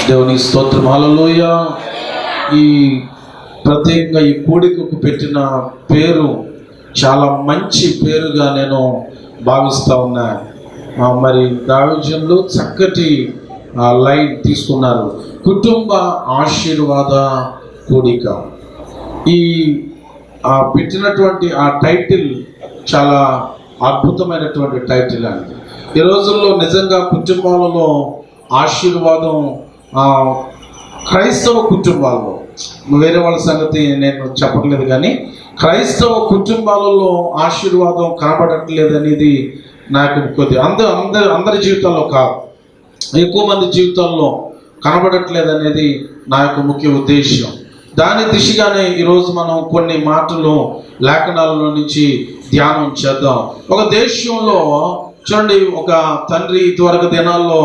దేవునికి స్తోత్రం. హల్లెలూయా. ఈ ప్రత్యేకంగా ఈ కూడికకు పెట్టిన పేరు చాలా మంచి పేరుగా నేను భావిస్తూ ఉన్నా. మరి దావిజన్లు చక్కటి లైన్ తీసుకున్నారు, కుటుంబ ఆశీర్వాద కూడిక. ఈ పెట్టినటువంటి ఆ టైటిల్ చాలా అద్భుతమైనటువంటి టైటిల్ అండి. ఈ రోజుల్లో నిజంగా కుటుంబాలలో ఆశీర్వాదం, క్రైస్తవ కుటుంబాల్లో, వేరే వాళ్ళ సంగతి నేను చెప్పట్లేదు, కానీ క్రైస్తవ కుటుంబాలలో ఆశీర్వాదం కనబడట్లేదు అనేది నాకు కొద్దిగా అందరి జీవితాల్లో కాదు, ఎక్కువ మంది జీవితాల్లో కనబడట్లేదు అనేది నా యొక్క ముఖ్య ఉద్దేశం. దాని దిశగానే ఈరోజు మనం కొన్ని మాటలు లేఖనాలలో నుంచి ధ్యానం చేద్దాం. ఒక దేశంలో చూడండి, ఒక తండ్రి ఇదివరకు దినాల్లో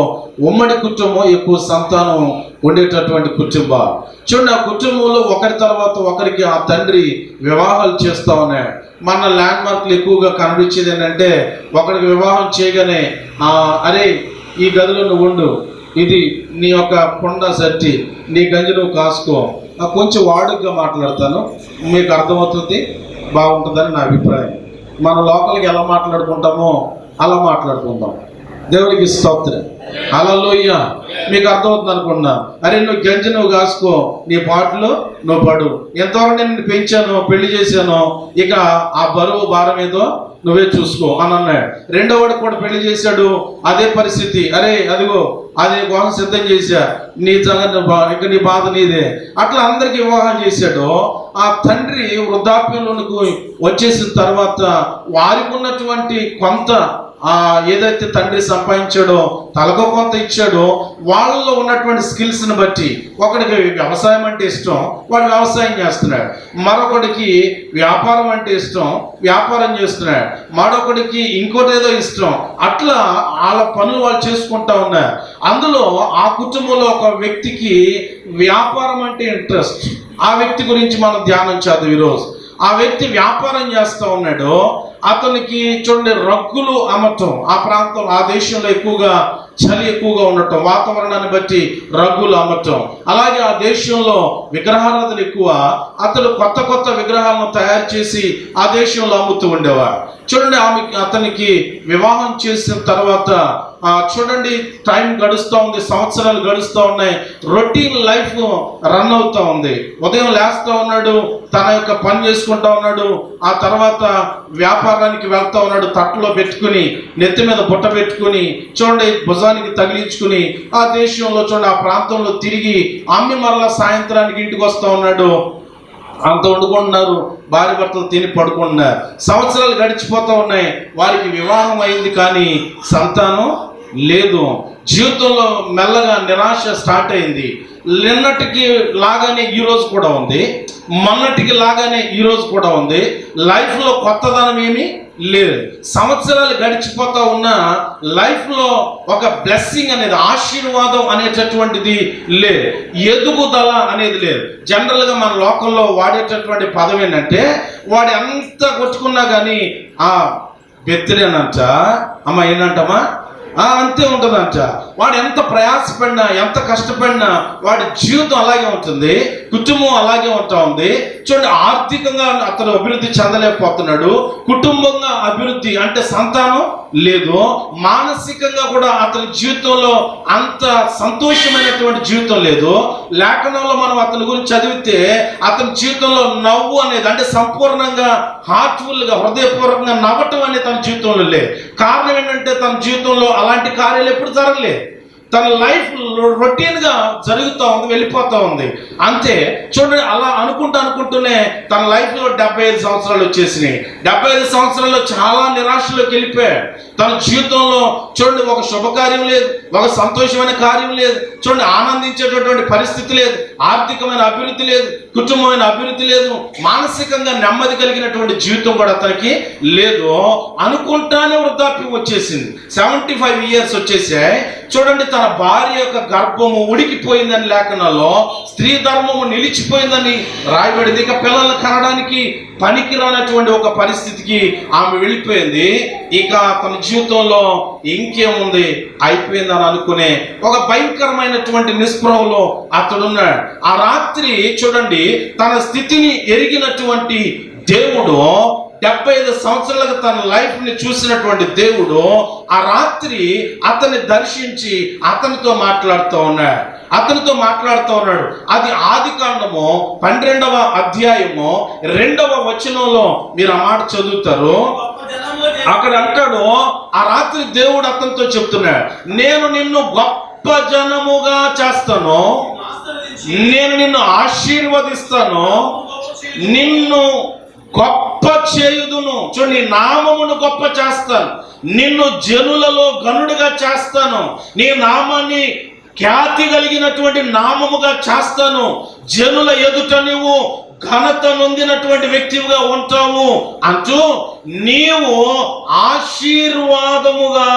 ఉమ్మడి కుటుంబం, ఎక్కువ సంతానం ఉండేటటువంటి కుటుంబాలు. చూడండి, ఆ కుటుంబంలో ఒకరి తర్వాత ఒకరికి ఆ తండ్రి వివాహాలు చేస్తూ ఉన్నాడు. మన ల్యాండ్ మార్క్లు ఎక్కువగా కనిపించేది ఏంటంటే, ఒకరికి వివాహం చేయగానే అరే ఈ గదిలో నువ్వు ఉండు, ఇది నీ యొక్క కొండ సట్టి, నీ గంజి నువ్వు కాసుకో. కొంచెం వాడుకగా మాట్లాడతాను, మీకు అర్థమవుతుంది, బాగుంటుందని నా అభిప్రాయం. మన లోకల్కి ఎలా మాట్లాడుకుంటామో అలా మాట్లాడుకుందాం. దేవునికి స్తోత్రం. హల్లెలూయా. మీకు అర్థమవుతుంది అనుకున్నా. అరే నువ్వు గంజి నువ్వు కాసుకో, నీ పాటలు నువ్వు పడు. ఎంతవరకు నేను పెంచాను, పెళ్లి చేశాను, ఇక ఆ బరువు భారం ఏదో నువ్వే చూసుకో అని అన్నాడు. రెండో వాడికి కూడా పెళ్లి చేశాడు, అదే పరిస్థితి. అరే అదిగో అదే వివాహం సిద్ధం చేశా, నీ సంగతి ఇక నీ బాధ నీదే. అట్లా అందరికి వివాహం చేశాడు. ఆ తండ్రి వృద్ధాప్యంలోనికి వచ్చేసిన తర్వాత వారికి ఉన్నటువంటి కొంత ఏదైతే తండ్రి సంపాదించాడో, తలకు కొంత ఇచ్చాడో, వాళ్ళలో ఉన్నటువంటి స్కిల్స్ని బట్టి ఒకడికి వ్యవసాయం అంటే ఇష్టం, వాడు వ్యవసాయం చేస్తున్నాడు. మరొకడికి వ్యాపారం అంటే ఇష్టం, వ్యాపారం చేస్తున్నాడు. మరొకడికి ఇంకోటేదో ఇష్టం. అట్లా వాళ్ళ పనులు వాళ్ళు చేసుకుంటా ఉన్నారు. అందులో ఆ కుటుంబంలో ఒక వ్యక్తికి వ్యాపారం అంటే ఇంట్రెస్ట్. ఆ వ్యక్తి గురించి మనం ధ్యానం చేద్దాం ఈరోజు. ఆ వ్యక్తి వ్యాపారం చేస్తూ ఉన్నాడు. అతనికి చూడండి, రగ్గులు అమ్మటం. ఆ ప్రాంతం, ఆ దేశంలో ఎక్కువగా చలి ఎక్కువగా ఉండటం, వాతావరణాన్ని బట్టి రగ్గులు అమ్మటం. అలాగే ఆ దేశంలో విగ్రహారాధన ఎక్కువ. అతడు కొత్త కొత్త విగ్రహాలను తయారు చేసి ఆ దేశంలో అమ్ముతూ ఉండేవాడు. చూడండి, అతనికి వివాహం చేసిన తర్వాత చూడండి, టైం గడుస్తూ ఉంది, సంవత్సరాలు గడుస్తూ ఉన్నాయి, రొటీన్ లైఫ్ రన్ అవుతూ ఉంది. ఉదయం లేస్తూ ఉన్నాడు, తన యొక్క పని చేసుకుంటా ఉన్నాడు. ఆ తర్వాత వ్యాపారానికి వెళ్తా ఉన్నాడు, తట్టలో పెట్టుకుని, నెత్తి మీద బుట్ట పెట్టుకుని, చూడండి భుజానికి తగిలించుకుని ఆ దేశంలో చూడండి, ఆ ప్రాంతంలో తిరిగి అమ్మి మరలా సాయంత్రానికి ఇంటికి వస్తూ ఉన్నాడు. అంత వండుకుంటున్నారు, భార్య భర్తలు తిని పడుకుంటున్నారు. సంవత్సరాలు గడిచిపోతూ ఉన్నాయి. వారికి వివాహం అయింది, కానీ సంతానం లేదు. జీవితంలో మెల్లగా నిరాశ స్టార్ట్ అయింది. నిన్నటికి లాగానే ఈరోజు కూడా ఉంది, మొన్నటికి లాగానే ఈరోజు కూడా ఉంది. లైఫ్లో కొత్తదనం ఏమీ లేదు. సంవత్సరాలు గడిచిపోతా ఉన్న లైఫ్లో ఒక బ్లెస్సింగ్ అనేది, ఆశీర్వాదం అనేటటువంటిది లేదు, ఎదుగుదల అనేది లేదు. జనరల్గా మన లోకల్లో వాడేటటువంటి పదం ఏంటంటే, వాడు ఎంత కొట్టుకున్నా కానీ బెత్తిరేనంట, అమ్మ ఏంటంటమ్మా అంతే ఉంటుందంట. వాడు ఎంత ప్రయాసపడినా, ఎంత కష్టపడినా వాడి జీవితం అలాగే ఉంటుంది, కుటుంబం అలాగే ఉంటా ఉంది. చూడండి, ఆర్థికంగా అతను అభివృద్ధి చెందలేకపోతున్నాడు, కుటుంబంగా అభివృద్ధి అంటే సంతానం లేదు, మానసికంగా కూడా అతని జీవితంలో అంత సంతోషమైనటువంటి జీవితం లేదు. లేఖనంలో మనం అతని గురించి చదివితే అతని జీవితంలో నవ్వు అనేది, అంటే సంపూర్ణంగా హార్ట్ఫుల్గా, హృదయపూర్వకంగా నవ్వటం అనేది తన జీవితంలో లేదు. కారణం ఏంటంటే, తన జీవితంలో అలాంటి కార్యాలు ఎప్పుడు జరగలేదు. తన లైఫ్ రొటీన్గా జరుగుతూ ఉంది, వెళ్ళిపోతూ ఉంది, అంతే. చూడండి, అలా అనుకుంటూనే తన లైఫ్లో 75 సంవత్సరాలు వచ్చేసినాయి. 75 సంవత్సరాల్లో చాలా నిరాశలోకి వెళ్ళిపోయాడు. తన జీవితంలో చూడండి, ఒక శుభకార్యం లేదు, ఒక సంతోషమైన కార్యం లేదు, చూడండి ఆనందించేటటువంటి పరిస్థితి లేదు, ఆర్థికమైన అభివృద్ధి లేదు, కుటుంబమైన అభివృద్ధి లేదు, మానసికంగా నెమ్మది కలిగినటువంటి జీవితం కూడా అతనికి లేదు. అనుకుంటానే వృద్ధాప్యం వచ్చేసింది. 75 ఇయర్స్ వచ్చేసాయి. చూడండి, తన తన భార్య యొక్క గర్భము ఉడికిపోయిందని లేఖనాల్లో, స్త్రీ ధర్మము నిలిచిపోయిందని రాయబడింది. ఇక పిల్లలు కనడానికి పనికిరానటువంటి ఒక పరిస్థితికి ఆమె వెళ్ళిపోయింది. ఇక తన జీవితంలో ఇంకేముంది, అయిపోయిందని అనుకునే ఒక భయంకరమైనటువంటి నిస్పృహలో అతడున్నాడు. ఆ రాత్రి చూడండి, తన స్థితిని ఎరిగినటువంటి దేవుడు, 75 సంవత్సరాలుగా తన లైఫ్ ని చూసినటువంటి దేవుడు ఆ రాత్రి అతన్ని దర్శించి అతనితో మాట్లాడుతూ ఉన్నాడు. అది ఆదికాండము 12వ అధ్యాయము 2వ వచనంలో మీరు ఆ మాట చదువుతారు. అక్కడ అంటాడు, ఆ రాత్రి దేవుడు అతనితో చెప్తున్నాడు, నేను నిన్ను గొప్ప జనముగా చేస్తాను, నేను నిన్ను ఆశీర్వదిస్తాను, నిన్ను గొప్ప చేయుదును. చూడండి, నామమును గొప్ప చేస్తాను, నిన్ను జనులలో గనుడిగా చేస్తాను, నీ నామాన్ని ఖ్యాతి కలిగినటువంటి నామముగా చేస్తాను, జనుల ఎదుట నీవు ఘనత నొందినటువంటి వ్యక్తిగా ఉంటావు అంటూ నీవు ఆశీర్వాదముగా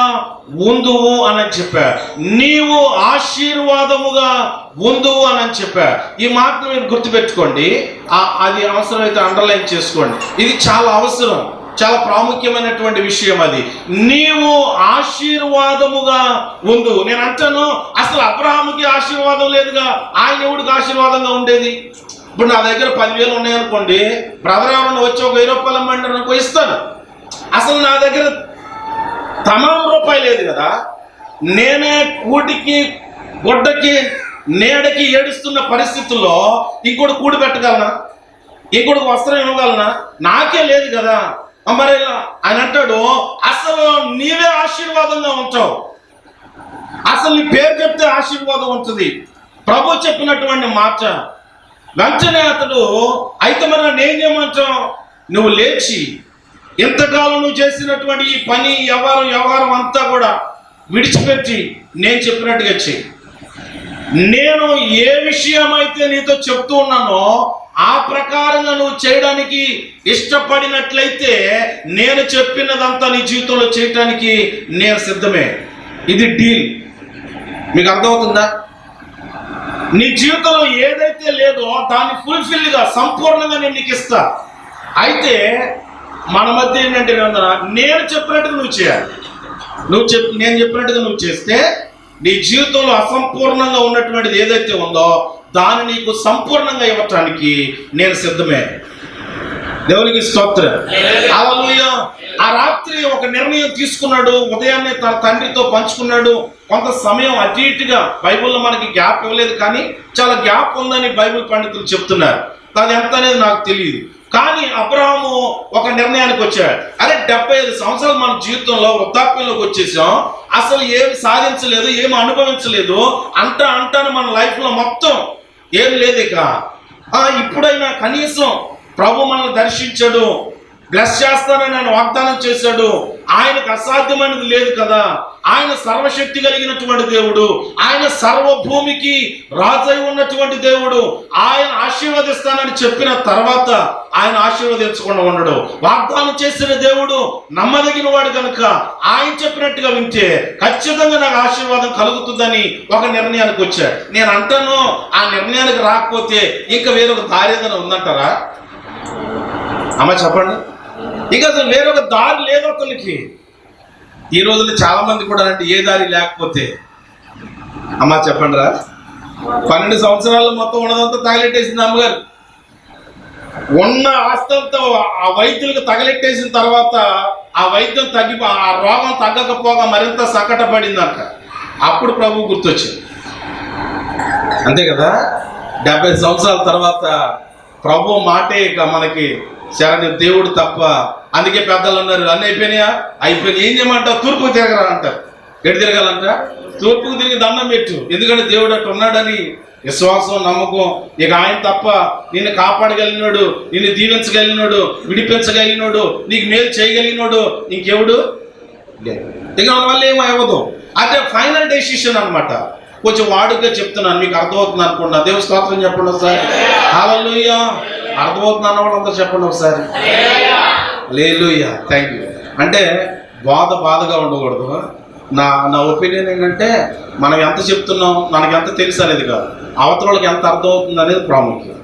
ఉందువు అని చెప్పారు. నీవు ఆశీర్వాదముగా ఉందువు అని చెప్పారు. ఈ మాటను మీరు గుర్తుపెట్టుకోండి, అది అవసరమైతే అండర్లైన్ చేసుకోండి. ఇది చాలా అవసరం, చాలా ప్రాముఖ్యమైనటువంటి విషయం. అది నీవు ఆశీర్వాదముగా ఉండు. నేను అంటాను, అసలు అబ్రహాముకి ఆశీర్వాదం లేదుగా, ఆయన ఎవడికి ఆశీర్వాదంగా ఉండేది? ఇప్పుడు నా దగ్గర 10,000 ఉన్నాయనుకోండి, బ్రదర్ ఎవరన్నా వచ్చి ఒక 1000 రూపాయలు ఇమ్మంటే నాకు ఇస్తాను. అసలు నా దగ్గర తమాం రూపాయి లేదు కదా. నేనే కూటికి గుడ్డకి నీడకి ఏడుస్తున్న పరిస్థితుల్లో ఇంకోటి కూడి పెట్టగలనా? ఇంకోటికి వస్త్రం ఇవ్వగలనా? నాకే లేదు కదా. మరి ఆయన అంటాడు, అసలు నీవే ఆశీర్వాదంగా ఉంటావు, అసలు నీ పేరు చెప్తే ఆశీర్వాదం ఉంటుంది. ప్రభు చెప్పినటువంటి మాట వెంటనే అతడు, అయితే మరి నేనేం చేయమంటావు? నువ్వు లేచి ఎంతకాలం నువ్వు చేసినటువంటి ఈ పని వ్యవహారం అంతా కూడా విడిచిపెట్టి నేను చెప్పినట్టుగా చెయ్యి. నేను ఏ విషయం అయితే నీతో చెప్తూ ఉన్నానో ఆ ప్రకారంగా నువ్వు చేయడానికి ఇష్టపడినట్లయితే నేను చెప్పినదంతా నీ జీవితంలో చేయటానికి నేను సిద్ధమే. ఇది డీల్. మీకు అర్థమవుతుందా? నీ జీవితంలో ఏదైతే లేదో దాన్ని ఫుల్ఫిల్గా సంపూర్ణంగా నేను నీకు ఇస్తా. అయితే మన మధ్య ఏంటంటే, నేను చెప్పినట్టుగా నువ్వు చేయాలి. నేను చెప్పినట్టుగా నువ్వు చేస్తే నీ జీవితంలో అసంపూర్ణంగా ఉన్నటువంటిది ఏదైతే ఉందో దాన్ని నీకు సంపూర్ణంగా ఇవ్వటానికి నేను సిద్ధమే. దేవునికి స్తోత్రం. హల్లెలూయా. ఆ రాత్రి ఒక నిర్ణయం తీసుకున్నాడు. ఉదయాన్నే తన తండ్రితో పంచుకున్నాడు. కొంత సమయం అటు ఇటుగా, బైబిల్లో మనకి గ్యాప్ ఇవ్వలేదు కానీ చాలా గ్యాప్ ఉందని బైబిల్ పండితులు చెప్తున్నారు. అది ఎంత అనేది నాకు తెలియదు. కానీ అబ్రహాము ఒక నిర్ణయానికి వచ్చాడు. అరే 75 సంవత్సరాలు మన జీవితంలో వృద్ధాప్యంలోకి వచ్చేసాం, అసలు ఏమి సాధించలేదు, ఏమి అనుభవించలేదు, అంటాను మన లైఫ్లో మొత్తం ఏం లేదు. ఇక ఇప్పుడైనా కనీసం ప్రభు మనల్ని దర్శించాడు, బ్లెస్ చేస్తానని ఆయన వాగ్దానం చేశాడు. ఆయనకు అసాధ్యమైనది లేదు కదా. ఆయన సర్వశక్తి కలిగినటువంటి దేవుడు, ఆయన సర్వభూమికి రాజై ఉన్నటువంటి దేవుడు. ఆయన ఆశీర్వదిస్తానని చెప్పిన తర్వాత ఆయన ఆశీర్వదించకుండా ఉండడు. వాగ్దానం చేసిన దేవుడు నమ్మదగిన వాడు కనుక ఆయన చెప్పినట్టుగా వింటే ఖచ్చితంగా నాకు ఆశీర్వాదం కలుగుతుందని ఒక నిర్ణయానికి వచ్చాడు. నేను అంటాను, ఆ నిర్ణయానికి రాకపోతే ఇంకా వేరొక దారి ఏదైనా ఉందంటారా? అమ్మ చెప్పండి. ఇక అసలు వేరొక దారి లేదు అతనికి. ఈ రోజుల్లో చాలా మంది కూడా అంటే ఏ దారి లేకపోతే, అమ్మ చెప్పండి రా, 12 సంవత్సరాలు మొత్తం ఉన్నదంతా తగలెట్టేసింది అమ్మగారు. ఉన్న ఆస్తంతా ఆ వైద్యులకు తగలెట్టేసిన తర్వాత ఆ వైద్యం ఆ రోగం తగ్గకపోగా మరింత సంకట పడిందంట. అప్పుడు ప్రభు గుర్తొచ్చింది. అంతే కదా. 70 సంవత్సరాల తర్వాత ప్రభు మాటే ఇక మనకి శరణి, దేవుడు తప్ప. అందుకే పెద్దలు అన్నారు, అన్నీ అయిపోయినాయా? అయిపోయినాయి. ఏం చేయమంటావు? తూర్పుకు తిరగరా అంటారు. ఎటు తిరగాలంట? తూర్పుకు తిరిగి దండం పెట్టు. ఎందుకంటే దేవుడు అటు ఉన్నాడని విశ్వాసం, నమ్మకం. ఇక ఆయన తప్ప నిన్ను కాపాడగలిగినాడు, నిన్ను దీవించగలిగినాడు, విడిపించగలిగినాడు, నీకు మేలు చేయగలిగినాడు ఇంకెవడు లేదు. ఇక మన వల్ల ఏమో అవ్వదు. అదే ఫైనల్ డెసిషన్ అనమాట. కొంచెం వాడుగా చెప్తున్నాను, మీకు అర్థమవుతుంది అనుకున్నా. దేవుని స్తోత్రం చెప్పండి ఒకసారి. హల్లెలూయా. అర్థమవుతుంది అన్న వాళ్ళు అందరూ చెప్పండి ఒకసారి. హల్లెలూయా. Thank you. అంటే బాధగా ఉండకూడదు, నా నా ఒపీనియన్ ఏంటంటే మనం ఎంత చెప్తున్నాం, మనకి ఎంత తెలుసు అనేది కాదు, అవతల వాళ్ళకి ఎంత అర్థం అవుతుంది అనేది ప్రాముఖ్యం.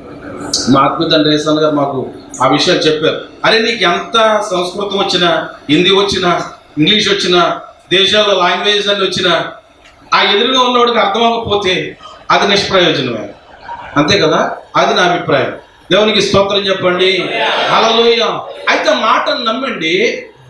మా ఆత్మీయ తండ్రి యేసన్న గారు మాకు ఆ విషయాలు చెప్పారు. అరే నీకు ఎంత సంస్కృతం వచ్చినా, హిందీ వచ్చినా, ఇంగ్లీష్ వచ్చినా, దేశాల్లో లాంగ్వేజ్ అని వచ్చినా, ఆ ఎదురుగా ఉన్నవాడికి అర్థం అవ్వకపోతే అది నిష్ప్రయోజనమే. అంతే కదా, అది నా అభిప్రాయం. దేవునికి స్తోత్రం చెప్పండి, హల్లెలూయా. అయితే మాటను నమ్మండి,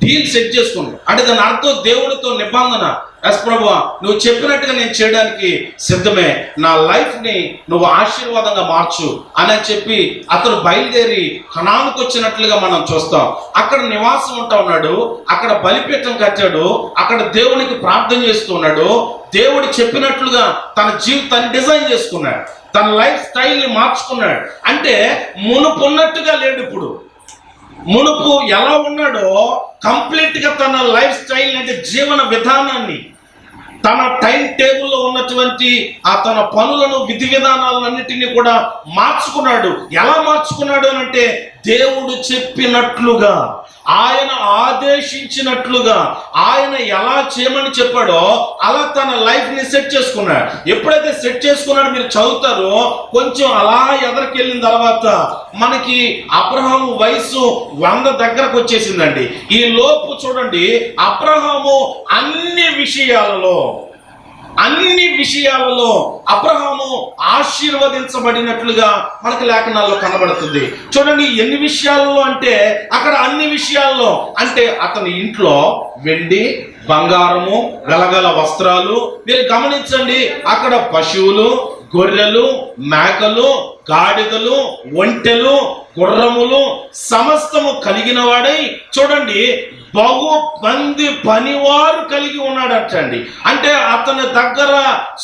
డీల్ సెట్ చేసుకోండి. అంటే దాని అర్థం దేవుడితో నిబంధన. ఎస్ ప్రభువా, నువ్వు చెప్పినట్టుగా నేను చేయడానికి సిద్ధమే, నా లైఫ్ని నువ్వు ఆశీర్వాదంగా మార్చు అని చెప్పి అతను బయలుదేరి కనానుకు వచ్చినట్లుగా మనం చూస్తాం. అక్కడ నివాసం ఉంటా ఉన్నాడు, అక్కడ బలిపీఠం కట్టాడు, అక్కడ దేవునికి ప్రార్థన చేస్తూ ఉన్నాడు. దేవుడు చెప్పినట్లుగా తన జీవితాన్ని డిజైన్ చేసుకున్నాడు, తన లైఫ్ స్టైల్ని మార్చుకున్నాడు. అంటే మునుపు ఉన్నట్టుగా లేడు. ఇప్పుడు మునుపు ఎలా ఉన్నాడో కంప్లీట్గా తన లైఫ్ స్టైల్ అంటే జీవన విధానాన్ని, తన టైం టేబుల్లో ఉన్నటువంటి తన పనులను, విధి విధానాలన్నిటినీ కూడా మార్చుకున్నాడు. ఎలా మార్చుకున్నాడు అంటే దేవుడు చెప్పినట్లుగా, ఆయన ఆదేశించినట్లుగా, ఆయన ఎలా చేయమని చెప్పాడో అలా తన లైఫ్ని సెట్ చేసుకున్నాడు. ఎప్పుడైతే సెట్ చేసుకున్నాడో మీరు చదువుతారో, కొంచెం అలా ఎదరికెళ్ళిన తర్వాత మనకి అబ్రహాము వయసు 100 దగ్గరకు వచ్చేసిందండి. ఈ లోపు చూడండి, అబ్రహాము అన్ని విషయాలలో అబ్రహాము ఆశీర్వదించబడినట్లుగా మనకి లేఖనాల్లో కనబడుతుంది. చూడండి, ఎన్ని విషయాల్లో అంటే అక్కడ అన్ని విషయాల్లో. అంటే అతని ఇంట్లో వెండి, బంగారము, గలగల వస్త్రాలు. మీరు గమనించండి, అక్కడ పశువులు, గొర్రెలు, మేకలు, గాడిదలు, ఒంటెలు, గుర్రములు సమస్తము కలిగిన వాడై చూడండి బహు మంది పనివారు కలిగి ఉన్నాడటండి. అంటే అతని దగ్గర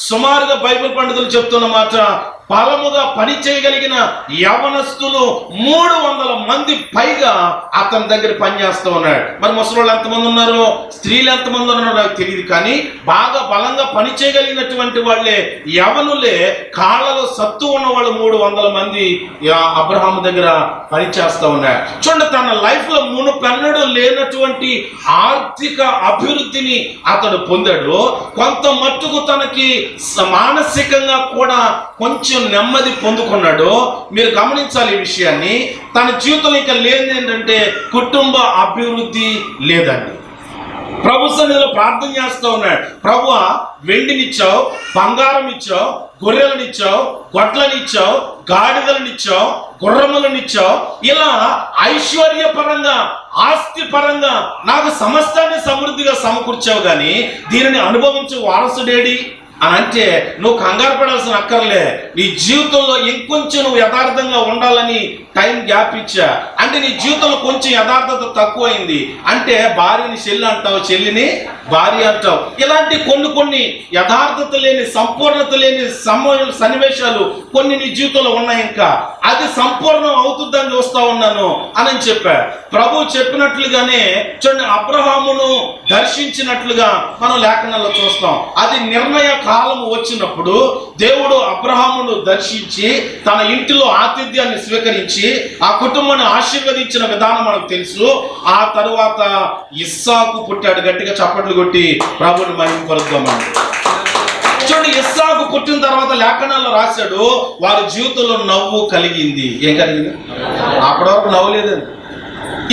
సుమారుగా బైబిల్ పండితులు చెప్తున్న మాట, బలముగా పని చేయగలిగిన యవనస్తులు 300 మంది పైగా అతని దగ్గర పనిచేస్తూ ఉన్నాడు. మరి ముసలోళ్ళు ఎంతమంది ఉన్నారు, స్త్రీలు ఎంతమంది ఉన్నారో నాకు తెలియదు, కానీ బాగా బలంగా పని చేయగలిగినటువంటి వాళ్ళే, యవనులే, కాళ్ళలో సత్తు ఉన్న వాళ్ళు 300 మంది అబ్రహాము దగ్గర పనిచేస్తూ ఉన్నారు. చూడండి, తన లైఫ్లో మునుపెన్నడూ లేనటువంటి ఆర్థిక అభివృద్ధిని అతడు పొందాడు. కొంత మట్టుకు తనకి మానసికంగా కూడా కొంచెం నెమ్మది పొందుకున్నాడు. మీరు గమనించాలి ఈ విషయాన్ని. తన జీవితంలో ఇంకా లేనిది ఏంటంటే కుటుంబ అభివృద్ధి లేదండి. ప్రభు సన్నిధిలో ప్రార్థన చేస్తూ ఉన్నాడు, ప్రభువా వెండినిచ్చావు, బంగారం ఇచ్చావు, గొర్రెలనిచ్చావు, గొడ్లనిచ్చావు, గాడిదలనిచ్చావు, గుర్రములనిచ్చావు. ఇలా ఐశ్వర్యపరంగా, ఆస్తి పరంగా నాకు సమస్తాన్ని సమృద్ధిగా సమకూర్చావు, కానీ దీనిని అనుభవించే వారసుడేడి అని అంటే నువ్వు కంగారు పడాల్సిన అక్కర్లే. నీ జీవితంలో ఇంకొంచెం నువ్వు యథార్థంగా ఉండాలని టైం గ్యాప్ ఇచ్చా. అంటే నీ జీవితంలో కొంచెం యథార్థత తక్కువైంది. అంటే భార్యని చెల్లి అంటావు, చెల్లిని భార్య అంటావు. ఇలాంటి కొన్ని యథార్థత లేని, సంపూర్ణత లేని సన్నివేశాలు కొన్ని నీ జీవితంలో ఉన్నాయి. ఇంకా అది సంపూర్ణం అవుతుందని చూస్తా ఉన్నాను అని చెప్పా. ప్రభు చెప్పినట్లుగానే చూడండి, అబ్రహామును దర్శించినట్లుగా మనం లేఖనాల్లో చూస్తాం. అది నిర్ణయ కాలం వచ్చినప్పుడు దేవుడు అబ్రహామును దర్శించి తన ఇంటిలో ఆతిథ్యాన్ని స్వీకరించి ఆ కుటుంబాన్ని ఆశీర్వదించిన విధానం మనకు తెలుసు. ఆ తరువాత ఇస్సాకు పుట్టాడు. గట్టిగా చప్పట్లు కొట్టి ప్రభువుని మహిమపరుద్దామండి. చూడండి, ఇస్సాకు పుట్టిన తర్వాత లేఖనాల్లో రాశాడు, వారి జీవితంలో నవ్వు కలిగింది. ఏం కలిగింది? అప్పటి వరకు నవ్వు లేదండి.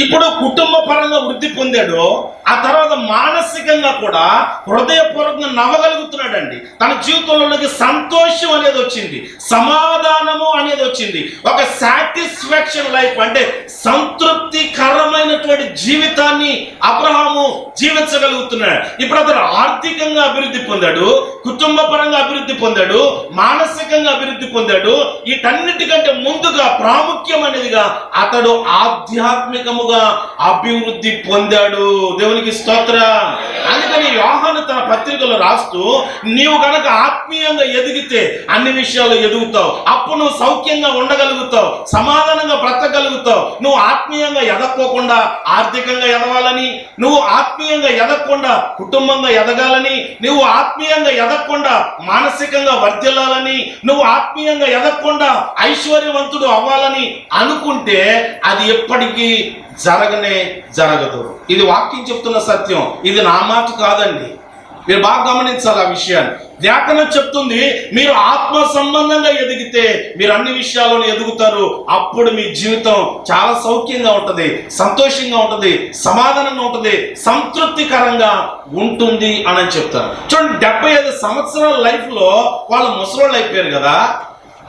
ఇప్పుడు కుటుంబ పరంగా వృద్ధి పొందాడు. ఆ తర్వాత మానసికంగా కూడా హృదయపూర్వకంగా నవ్వగలుగుతున్నాడండి. తన జీవితంలోకి సంతోషం అనేది వచ్చింది, సమాధానము అనేది వచ్చింది, ఒక సాటిస్ఫాక్షన్ లైఫ్ అంటే సంతృప్తికరమైనటువంటి జీవితాన్ని అబ్రహాము జీవించగలుగుతున్నాడు. ఇప్పుడు అతను ఆర్థికంగా అభివృద్ధి పొందాడు, కుటుంబ పరంగా అభివృద్ధి పొందాడు, మానసికంగా అభివృద్ధి పొందాడు. వీటన్నిటికంటే ముందుగా ప్రాముఖ్యమైనదిగా అతడు ఆధ్యాత్మికముగా అభివృద్ధి పొందాడు. దేవునికి స్తోత్రం. అందుకని యోహాను తన పత్రికలో రాస్తూ, నీవు కనుక ఆత్మీయంగా ఎదిగితే అన్ని విషయాలు ఎదుగుతావు, అప్పుడు నువ్వు సౌఖ్యంగా ఉండగలుగుతావు, సమాధానంగా బ్రతకగలుగుతావు. నువ్వు ఆత్మీయంగా ఎదక్కోకుండా ఆర్థికంగా ఎదగాలని, నువ్వు ఆత్మీయంగా ఎదగకుండా కుటుంబంగా ఎదగాలని, నువ్వు ఆత్మీయంగా ఎదగకుండా మానసికంగా వర్ధిల్లాలని, నువ్వు ఆత్మీయంగా ఎదగకుండా ఐశ్వర్యవంతుడు అవ్వాలని అనుకుంటే అది ఎప్పటికీ జరగదు. ఇది వాక్యం చెప్తున్న సత్యం, ఇది నా మాట కాదండి. మీరు బాగా గమనించాలి ఆ విషయాన్ని. లేఖనం చెప్తుంది, మీరు ఆత్మ సంబంధంగా ఎదిగితే మీరు అన్ని విషయాలను ఎదుగుతారు. అప్పుడు మీ జీవితం చాలా సౌఖ్యంగా ఉంటుంది, సంతోషంగా ఉంటుంది, సమాధానంగా ఉంటుంది, సంతృప్తికరంగా ఉంటుంది అని చెప్తారు. చూడండి, 75 సంవత్సరాల లైఫ్లో వాళ్ళు ముసలోళ్ళు అయిపోయారు కదా,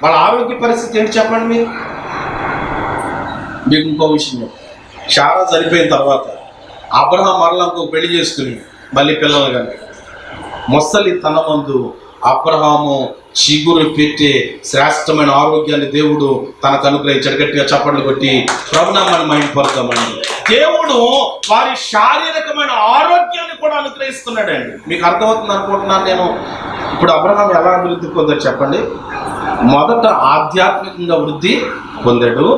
వాళ్ళ ఆరోగ్య పరిస్థితి ఏంటి చెప్పండి మీరు. మీకు ఇంకో విషయం, శారా చనిపోయిన తర్వాత అబ్రహాం మరలా ఇంకో పెళ్లి చేసుకుని మళ్ళీ పిల్లలు కానీ ముసలి తన మందు అబ్రహాము చిగురు పెట్టే శ్రేష్టమైన ఆరోగ్యాన్ని దేవుడు తనకు అనుగ్రహించాడు. గట్టిగా చప్పట్లు కొట్టి ప్రభునామాన్ని మహిమపరుద్దామండి. దేవుడు వారి శారీరకమైన ఆరోగ్యాన్ని కూడా అనుగ్రహిస్తున్నాడండి. మీకు అర్థమవుతుంది అనుకుంటున్నాను నేను. ఇప్పుడు అబ్రహాం ఎలా అభివృద్ధి పొందాడు చెప్పండి. మొదట ఆధ్యాత్మికంగా వృద్ధి పొందాడు,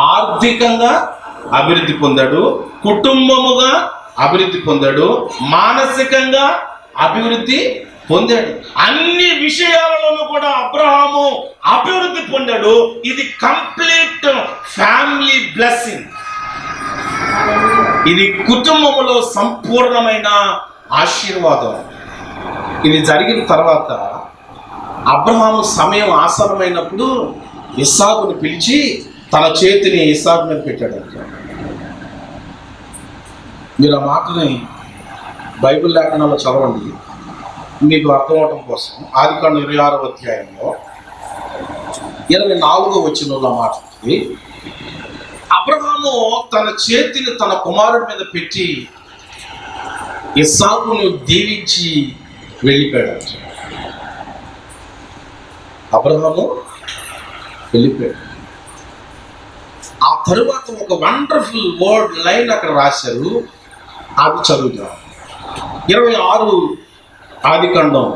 ఆర్థికంగా అభివృద్ధి పొందాడు, కుటుంబముగా అభివృద్ధి పొందాడు, మానసికంగా అభివృద్ధి పొందాడు. అన్ని విషయాలలోనూ కూడా అబ్రహాము అభివృద్ధి పొందాడు. ఇది కంప్లీట్ ఫ్యామిలీ బ్లెస్సింగ్. ఇది కుటుంబములో సంపూర్ణమైన ఆశీర్వాదం. ఇది జరిగిన తర్వాత అబ్రహాము సమయం ఆసన్నమైనప్పుడు ఇస్సాకుని పిలిచి తన చేతిని ఇస్సాకు మీద పెట్టాడు. మీరు ఆ మాటని బైబిల్ లేఖనాల్లో చదవండి, మీకు అర్థమవటం కోసం. ఆదికాండం 26వ అధ్యాయంలో 24వ వచనంలో మాట్లాడుతుంది, అబ్రహాము తన చేతిని తన కుమారుడి మీద పెట్టి ఇస్సాకును దీవించి వెళ్ళిపోయాడు. అబ్రహాము వెళ్ళిపోయాడు. ఆ తరువాత ఒక వండర్ఫుల్ వర్డ్ లైన్ అక్కడ రాశారు, అది చదువుతాం. 26 ఆదికాండం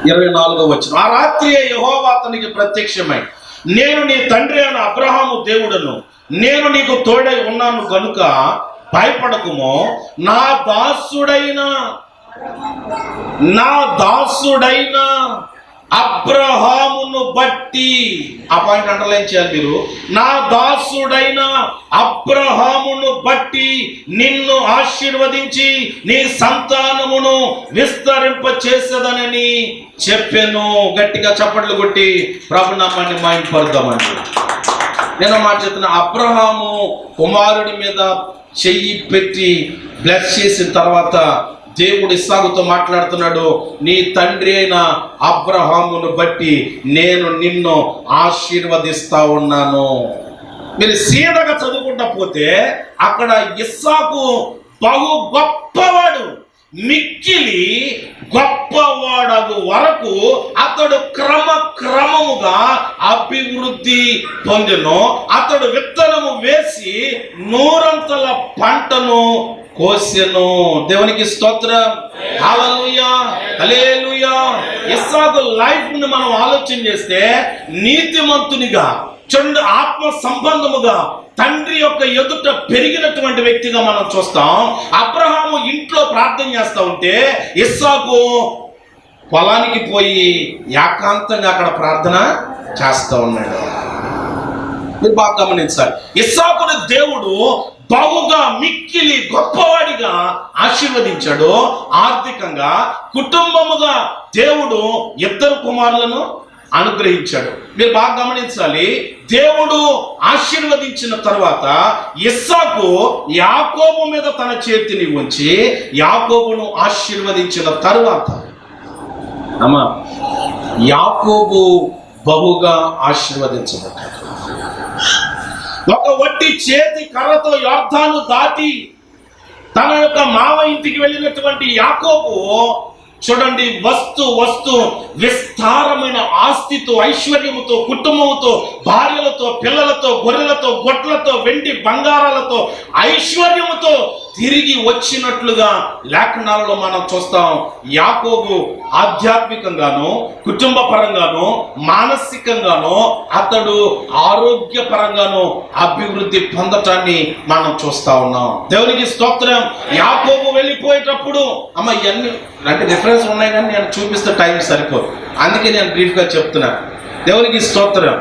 24వ వచనం. ఆ రాత్రి యెహోవా అతనికి ప్రత్యక్షమై, నేను నీ తండ్రి అయిన అబ్రహాము దేవుడను, నేను నీకు తోడై ఉన్నాను కనుక భయపడకుమో, నా దాసుడైన అబ్రహామును బట్టి, ఆ పాయింట్ అండర్లైన్ చేయాలి మీరు, నా దాసుడైన అబ్రహామును బట్టి నిన్ను ఆశీర్వదించి నీ సంతానమును విస్తరింప చేసేదనని చెప్పాను. గట్టిగా చప్పట్లు కొట్టి ప్రభునామాన్ని మహిమపరుద్దామండి. నేను మాట చెప్తున్నా, అబ్రహాము కుమారుడి మీద చెయ్యి పెట్టి బ్లెస్ చేసిన తర్వాత దేవుడు ఇస్సాకుతో మాట్లాడుతున్నాడు, నీ తండ్రి అయిన అబ్రహామును బట్టి నేను నిన్ను ఆశీర్వదిస్తా ఉన్నాను. మీరు సీదగా చదువుకుంటా పోతే అక్కడ ఇస్సాకు బహు గొప్పవాడు, మిక్కిలి గొప్పవాడగు వరకు అతడు క్రమముగా అభివృద్ధి పొందెను. అతడు విత్తనము వేసి 100 పంటను కోసెను. దేవునికి స్తోత్రం. హల్లెలూయా, హల్లెలూయా. ఇస్సాకు లైఫ్ ని మనం ఆలోచన చేస్తే నీతిమంతునిగా, చూడండి, ఆత్మ సంబంధముగా తండ్రి యొక్క ఎదుట పెరిగినటువంటి వ్యక్తిగా మనం చూస్తాం. అబ్రహాము ఇంట్లో ప్రార్థన చేస్తూ ఉంటే ఇస్సాకు పొలానికి పోయి ఏకాంతంగా అక్కడ ప్రార్థన చేస్తూ ఉన్నాడు. మీరు బాగా గమనించాలి. ఇస్సాకుని దేవుడు బహుగా మిక్కిలి గొప్పవాడిగా ఆశీర్వదించాడు. ఆర్థికంగా, కుటుంబముగా దేవుడు 2 కుమారులను అనుగ్రహించాడు. మీరు బాగా గమనించాలి. దేవుడు ఆశీర్వదించిన తర్వాత ఇస్సాకు యాకోబు మీద తన చేతిని ఉంచి యాకోబును ఆశీర్వదించిన తరువాత యాకోబు బహుగా ఆశీర్వదించబడ్డాడు. ఒక వట్టి చేతి కర్రతో యొర్దాను దాటి తన యొక్క మామ ఇంటికి వెళ్ళినటువంటి యాకోబు, చూడండి, వస్తు విస్తారమైన ఆస్తితో, ఐశ్వర్యముతో, కుటుంబముతో, భార్యలతో, పిల్లలతో, గొర్రెలతో, గొడ్లతో, వెండి బంగారాలతో, ఐశ్వర్యముతో తిరిగి వచ్చినట్లుగా లేఖనాలలో మనం చూస్తాం. యాకోబు ఆధ్యాత్మికంగాను, కుటుంబ పరంగాను, మానసికంగాను, అతడు ఆరోగ్యపరంగాను అభివృద్ధి పొందటాన్ని మనం చూస్తా ఉన్నాం. దేవునికి స్తోత్రం. యాకోబు వెళ్ళిపోయేటప్పుడు ఇవన్నీ అంటే డిఫరెన్స్ ఉన్నాయి, కానీ నేను చూపిస్తే టైం సరిపోదు, అందుకే నేను బ్రీఫ్గా చెప్తున్నాను. దేవునికి స్తోత్రం.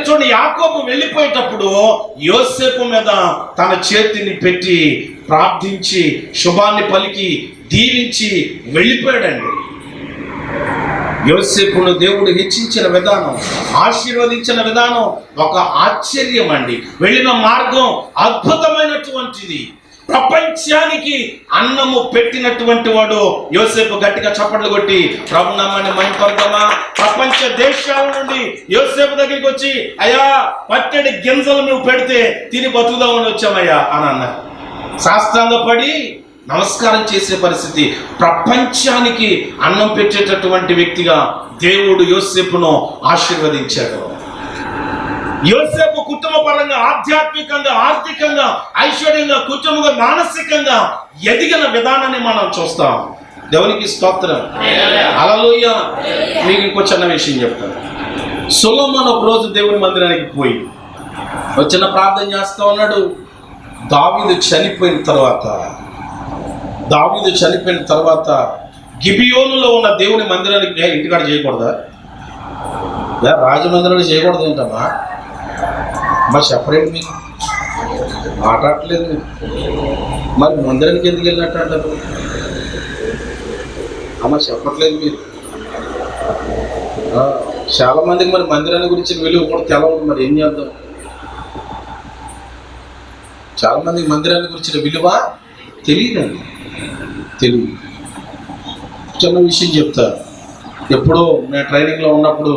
చూడండి, యాకోబు వెళ్ళిపోయేటప్పుడు యోసేపు మీద తన చేతిని పెట్టి ప్రార్థించి శుభాన్ని పలికి దీవించి వెళ్ళిపోయాడండి. యోసేపును దేవుడు హెచ్చించిన విధానం, ఆశీర్వదించిన విధానం ఒక ఆశ్చర్యం అండి. వెళ్ళిన మార్గం అద్భుతమైనటువంటిది. ప్రపంచానికి అన్నము పెట్టినటువంటి వాడు యోసేపు. గట్టిగా చప్పట్లు కొట్టి ప్రభునామాన్ని మహిమపరచుదామా. ప్రపంచ దేశాల నుండి యోసేపు దగ్గరికి వచ్చి, అయ్యా పట్టెడి గింజలు నువ్వు పెడితే తిని బతుకుదామని వచ్చామయ్యా అని అన్నారు. శాస్త్రాంగపడి నమస్కారం చేసే పరిస్థితి. ప్రపంచానికి అన్నం పెట్టేటటువంటి వ్యక్తిగా దేవుడు యోసేపును ఆశీర్వదించాడు. యోసేపు కుటుంబ పరంగా, ఆధ్యాత్మికంగా, ఆర్థికంగా, ఐశ్వర్యంగా, కుటుంబంగా, మానసికంగా ఎదిగిన విధానాన్ని మనం చూస్తాం. దేవునికి స్తోత్రం. హల్లెలూయా. మీకు ఇంకో చిన్న విషయం చెప్తాను. సొలొమోను ఒక రోజు దేవుని మందిరానికి పోయి వచ్చిన ప్రార్థన చేస్తూ ఉన్నాడు. దావీదు చనిపోయిన తర్వాత గిబియోనులో ఉన్న దేవుని మందిరానికి ఇంటికాడ చేయకూడదా? రాజమందిరానికి చేయకూడదు ఏంటమ్మా? మరి సెపరేట్ మీకు మాట్లాడట్లేదు. మరి మందిరానికి ఎందుకు వెళ్ళినట్టు అంటారు? అమ్మ చెప్పట్లేదు మీరు. చాలా మందికి మరి మందిరాన్ని గురించి విలువ కూడా తెలవదు. మరి ఏం చేద్దాం? చాలా మందికి మందిరాన్ని గురించిన విలువ తెలియదండి. తెలియదు. చిన్న విషయం చెప్తారు. ఎప్పుడో నేను ట్రైనింగ్లో ఉన్నప్పుడు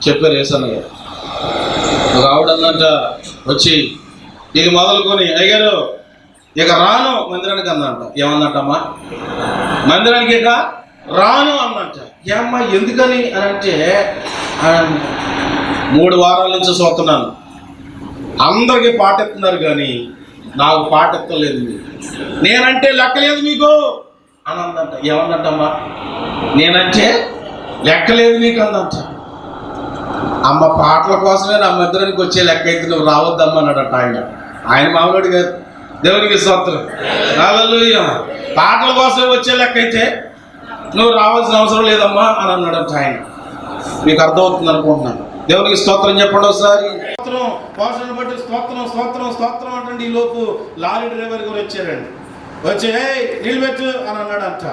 చెప్పారు ఏసన్న గారు. ఒక ఆవిడన్నంట వచ్చి, ఇది మొదలుకొని అయ్యారు ఇక రాను మందిరానికి అందంట. ఏమన్నట్టమ్మా? మందిరానికి ఇక రాను అన్నంట. ఏమ్మా ఎందుకని అని అంటే, 3 వారాల నుంచి చూస్తున్నాను, అందరికీ పాటెత్తున్నారు కానీ నాకు పాటెత్తలేదు. నేనంటే లెక్కలేదు మీకు అని అందంట. ఏమన్నట్టమ్మా? నేనంటే లెక్కలేదు మీకు అందంట. అమ్మ పాటల కోసమే నా మందిరానికి వచ్చే లెక్క అయితే నువ్వు రావద్దమ్మా అన్నాడట ఆయన మామూలుడు గారు. దేవునికి స్తోత్రం. హల్లెలూయా. పాటల కోసం వచ్చే లెక్క అయితే నువ్వు రావాల్సిన అవసరం లేదమ్మా అని అన్నాడట ఆయన. మీకు అర్థమవుతుంది అనుకుంటున్నాను. దేవునికి స్తోత్రం చెప్పండి ఒకసారి. స్తోత్రం, భాషను బట్టి స్తోత్రం స్తోత్రం స్తోత్రం అంటే ఈ లోపు లారీ డ్రైవర్ గారు వచ్చారండి. వచ్చి నిలబెట్టు అని అన్నాడంట.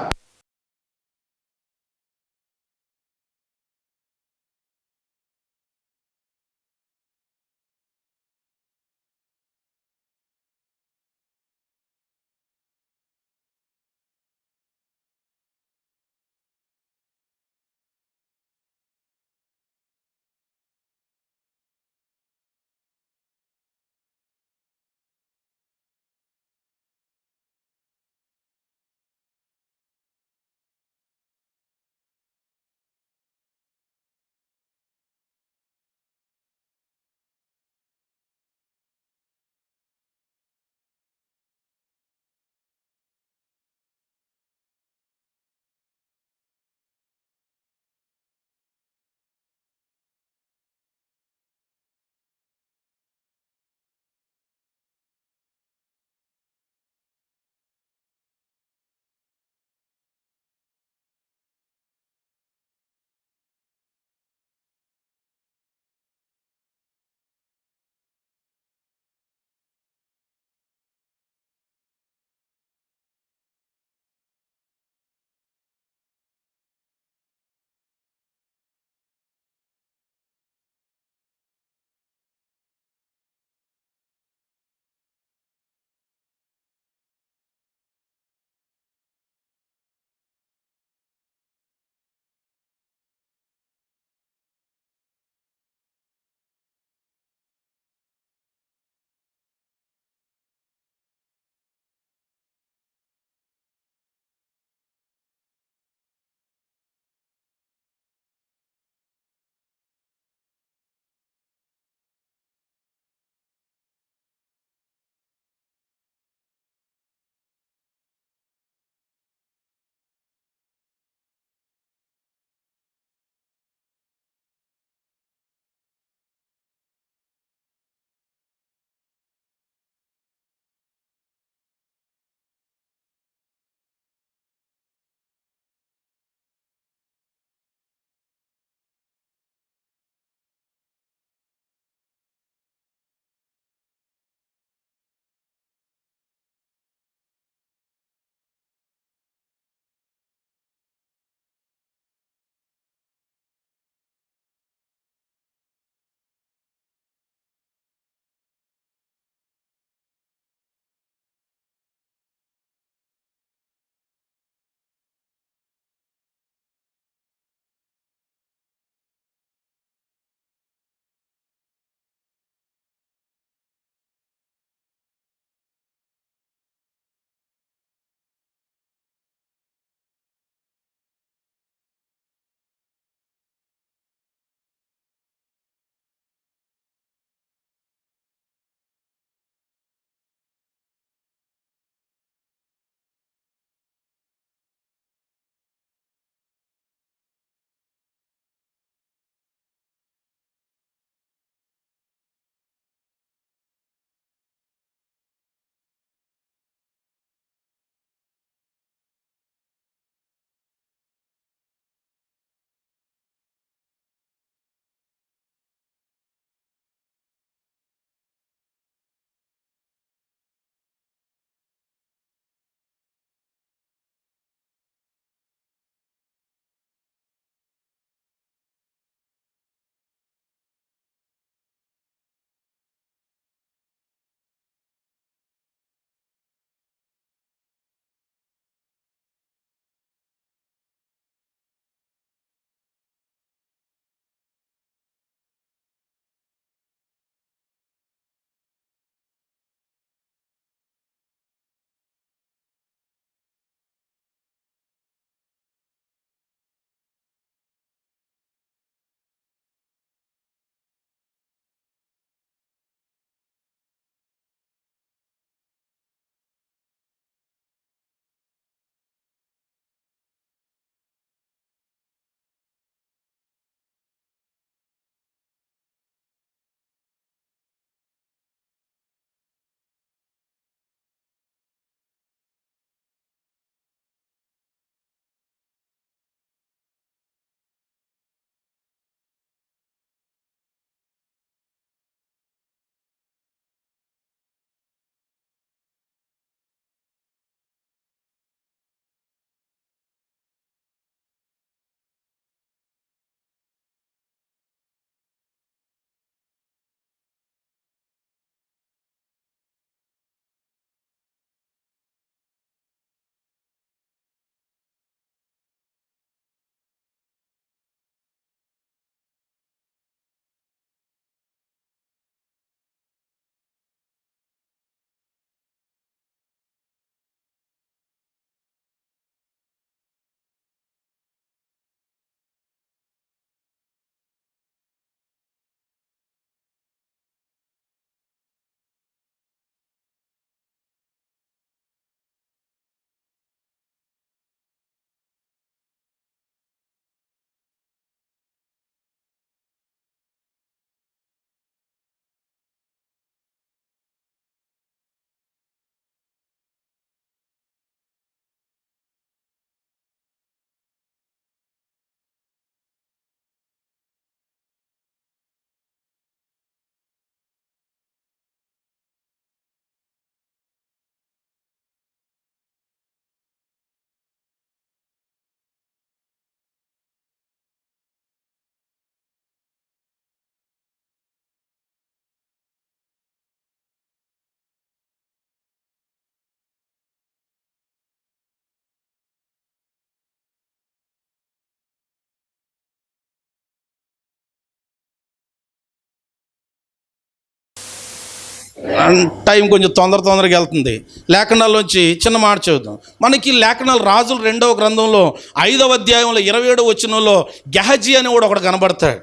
టైం కొంచెం తొందరగా వెళ్తుంది. లేఖనాల్లోంచి చిన్న మాట చదువుతాం. మనకి లేఖనాలు రాజుల 2వ గ్రంథంలో 5వ అధ్యాయంలో 27వ వచనంలో గెహజీ అని కూడా ఒకడు కనబడతాడు.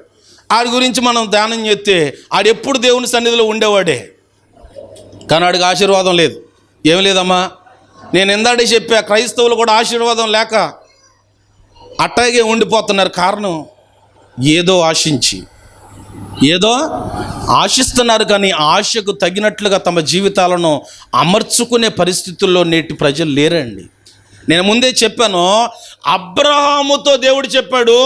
ఆడి గురించి మనం ధ్యానం చేస్తే ఆడు ఎప్పుడు దేవుని సన్నిధిలో ఉండేవాడే, కానీ ఆడికి ఆశీర్వాదం లేదు. ఏం లేదమ్మా, నేను ఎందాడే చెప్పా, క్రైస్తవులు కూడా ఆశీర్వాదం లేక అట్టాగే ఉండిపోతున్నారు. కారణం ఏదో ఆశిస్తున్నారు, కానీ ఆశకు తగినట్లుగా తమ జీవితాలను అమర్చుకునే పరిస్థితుల్లో నేటి ప్రజలు లేరండి. నేను ముందే చెప్పాను, అబ్రహాముతో దేవుడు చెప్పాడు,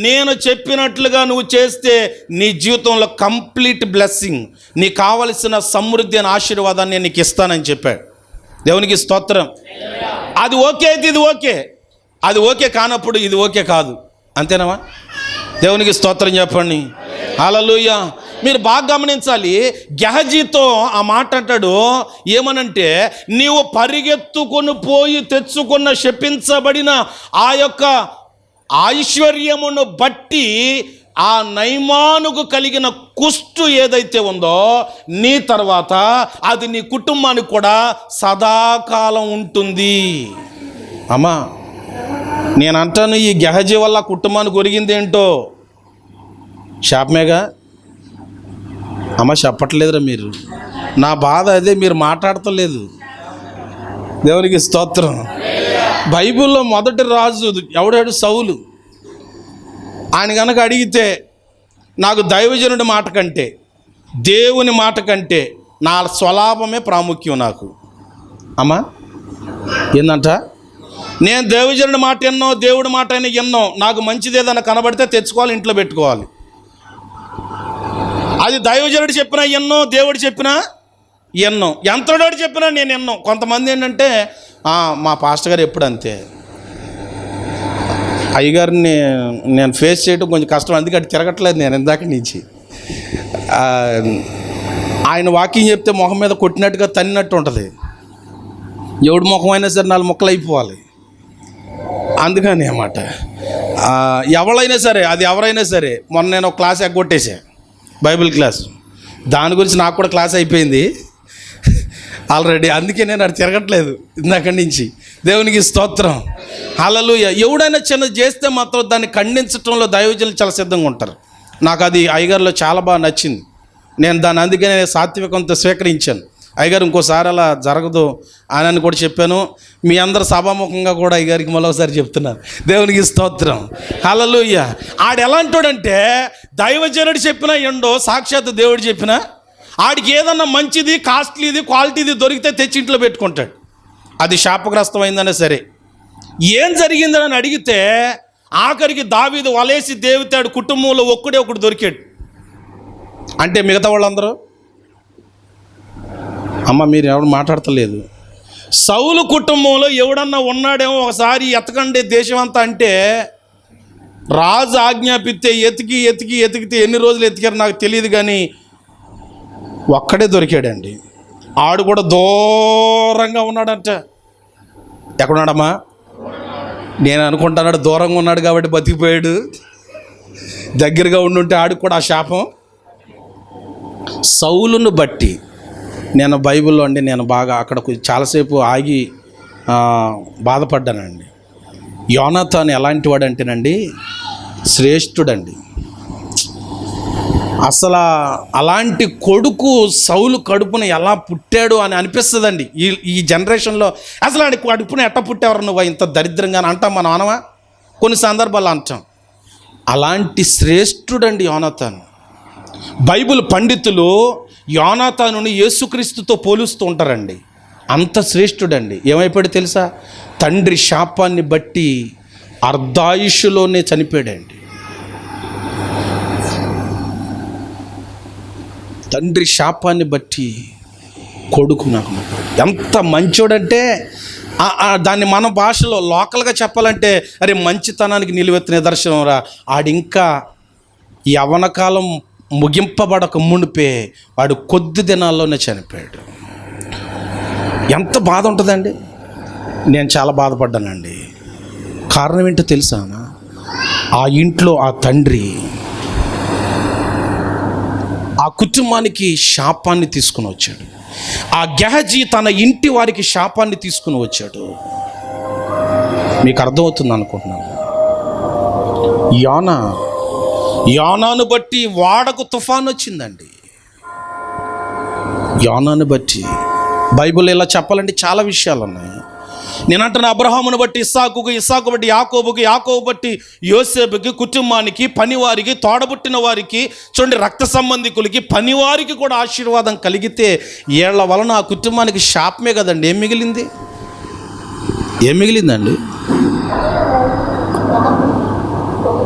నేను చెప్పినట్లుగా నువ్వు చేస్తే నీ జీవితంలో కంప్లీట్ బ్లెస్సింగ్, నీకు కావలసిన సమృద్ధి అని ఆశీర్వాదాన్ని నీకు ఇస్తానని చెప్పాడు. దేవునికి స్తోత్రం. అది ఓకే అయితే ఇది ఓకే, అది ఓకే కానప్పుడు ఇది ఓకే కాదు. అంతేనమ్మా? దేవునికి స్తోత్రం చెప్పండి. హల్లెలూయా. మీరు బాగా గమనించాలి. గెహజీతో ఆ మాట అంటాడు ఏమనంటే, నీవు పరిగెత్తుకొని పోయి తెచ్చుకున్న శపించబడిన ఆ యొక్క ఐశ్వర్యమును బట్టి ఆ నయమానుకు కలిగిన కుష్టు ఏదైతే ఉందో నీ తర్వాత అది నీ కుటుంబానికి కూడా సదాకాలం ఉంటుంది. అమ్మా, నేను అంటాను, ఈ గెహజీ వల్ల కుటుంబానికి ఒరిగింది ఏంటో శాపమేగా. అమ్మ చెప్పట్లేదురా మీరు, నా బాధ అదే, మీరు మాట్లాడతలేదు. దేవునికి స్తోత్రం. బైబిల్లో మొదటి రాజు ఎవడాడు? సౌలు. ఆయన కనుక అడిగితే, నాకు దైవజనుడి మాట కంటే దేవుని మాట కంటే నా స్వలాభమే ప్రాముఖ్యం నాకు. అమ్మా ఏందంట, నేను దైవజనుడి మాట ఎన్నో, దేవుడి మాట అయినా ఎన్నో, నాకు మంచిది ఏదైనా కనబడితే తెచ్చుకోవాలి, ఇంట్లో పెట్టుకోవాలి. అది దైవజనుడు చెప్పినా ఎన్నో, దేవుడు చెప్పినా ఎన్నో, ఎంతోడు చెప్పినా నేను ఎన్నో. కొంతమంది ఏంటంటే, మా పాస్టర్ గారు ఎప్పుడు అంతే, అయ్యగారిని నేను ఫేస్ చేయడం కొంచెం కష్టం, అందుకే అటు తిరగట్లేదు నేను ఇందాక నుంచి. ఆయన వాకింగ్ చెప్తే మొహం మీద కొట్టినట్టుగా తన్నినట్టు ఉంటుంది. ఎవడు ముఖం అయినా సరే 4 ముక్కలు అయిపోవాలి. అందుకని అన్నమాట. ఎవరైనా సరే, అది ఎవరైనా సరే, మొన్న నేను ఒక క్లాస్ ఎగ్గొట్టేసా, బైబిల్ క్లాస్. దాని గురించి నాకు కూడా క్లాస్ అయిపోయింది ఆల్రెడీ, అందుకే నేను అటు తిరగట్లేదు ఇందాకడి నుంచి. దేవునికి స్తోత్రం. హల్లెలూయా. ఎవడైనా చిన్నది చేస్తే మాత్రం దాన్ని ఖండించడంలో దైవజనులు చాలా సిద్ధంగా ఉంటారు. నాకు అది అయ్యగారిలో చాలా బాగా నచ్చింది. నేను దాన్ని అందుకే సాత్వికంతో స్వీకరించాను. అయ్యగారు ఇంకోసారి అలా జరగదు అని కూడా చెప్పాను. మీ అందరు సభాముఖంగా కూడా అయ్యగారికి మరోసారి చెప్తున్నాను. దేవునికి స్తోత్రం. హల్లెలూయా. ఆడు ఎలాంటోడంటే, దైవజనుడు చెప్పినా ఎండో, సాక్షాత్ దేవుడు చెప్పినా ఆడికి ఏదన్నా మంచిది, కాస్ట్లీది, క్వాలిటీది దొరికితే తెచ్చి ఇంట్లో పెట్టుకుంటాడు. అది శాపగ్రస్తమైందనే సరే. ఏం జరిగిందని అడిగితే, ఆఖరికి దావీదు వలేసి దేవుతాడు కుటుంబంలో ఒక్కడే ఒకడు దొరికాడు. అంటే మిగతా వాళ్ళందరూ, అమ్మ మీరు ఎవరు మాట్లాడతలేదు. సౌలు కుటుంబంలో ఎవడన్నా ఉన్నాడేమో ఒకసారి ఎతకండి దేశం అంతా అంటే, రాజు ఆజ్ఞాపిస్తే ఎతికితే ఎన్ని రోజులు ఎతికారు నాకు తెలియదు, కానీ ఒక్కడే దొరికాడండి. ఆడు కూడా దూరంగా ఉన్నాడంట. ఎక్కడున్నాడమ్మా? నేను అనుకుంటున్నాడు దూరంగా ఉన్నాడు కాబట్టి బతికిపోయాడు. దగ్గరగా ఉండుంటే ఆడికి కూడా ఆ శాపం. సౌలును బట్టి నేను బైబిల్లో అండి, నేను బాగా అక్కడ చాలాసేపు ఆగి బాధపడ్డానండి. యోనాతాను ఎలాంటి వాడు అంటేనండి, శ్రేష్ఠుడండి. అసలు అలాంటి కొడుకు సౌలు కడుపున ఎలా పుట్టాడు అని అనిపిస్తుందండి ఈ జనరేషన్లో. అసలు ఆడి కడుపున ఎట్ట పుట్టావరు నువ్వు ఇంత దరిద్రంగా అంటాం మనం, అనవా? కొన్ని సందర్భాలు అంటాం. అలాంటి శ్రేష్ఠుడండి యోనాతాను. బైబిల్ పండితులు యోనాతానుని యేసుక్రీస్తుతో పోలుస్తూ ఉంటారండి. అంత శ్రేష్ఠుడండి. ఏమైపోయాడు తెలుసా? తండ్రి శాపాన్ని బట్టి అర్ధాయుషులోనే చనిపోయాడండి. తండ్రి శాపాన్ని బట్టి కొడుకు నాకు ఎంత మంచోడంటే, దాన్ని మన భాషలో లోకల్గా చెప్పాలంటే, అరే మంచితనానికి నిలువెత్తిన నిదర్శనం రా. ఆడింకా యవ్వనకాలం ముగింపబడక మునిపే వాడు కొద్ది దినాల్లోనే చనిపోయాడు. ఎంత బాధ ఉంటుందండి. నేను చాలా బాధపడ్డానండి. కారణం ఏంటో తెలుసా? ఆ ఇంట్లో ఆ తండ్రి, ఆ ఆ కుటుంబానికి శాపాన్ని తీసుకుని వచ్చాడు. ఆ గెహజీ తన ఇంటి వారికి శాపాన్ని తీసుకుని వచ్చాడు. మీకు అర్థమవుతుంది అనుకుంటున్నాను. యోనాను బట్టి వాడకు తుఫాను వచ్చిందండి. యోనాను బట్టి బైబిల్ ఇలా చెప్పాలంటే చాలా విషయాలు ఉన్నాయి. నేను అంటున్నా, అబ్రహామును బట్టి ఇస్సాకుకు, ఇస్సాకు బట్టి యాకోబుకి, యాకోబు బట్టి యోసేపుకి, కుటుంబానికి, పనివారికి, తోడబుట్టిన వారికి, చూడండి రక్త సంబంధికులకి, పనివారికి కూడా ఆశీర్వాదం కలిగితే ఏళ్ల వలన ఆ కుటుంబానికి శాపమే కదండి. ఏం మిగిలిందండి?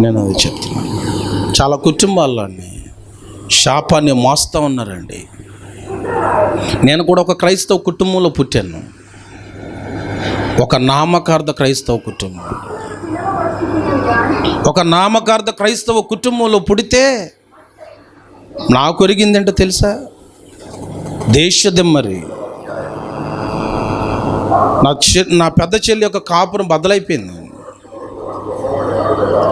నేను అది చెప్తున్నాను. చాలా కుటుంబాల్లో అండి శాపాన్ని మోస్తూ ఉన్నారండి. నేను కూడా ఒక క్రైస్తవ కుటుంబంలో పుట్టాను. ఒక నామకార్థ క్రైస్తవ కుటుంబం. ఒక నామకార్థ క్రైస్తవ కుటుంబంలో పుడితే నాకు ఒరిగిందంటే తెలుసా? దేశదిమ్మరి. నా పెద్ద చెల్లి యొక్క కాపురం బద్దలైపోయింది.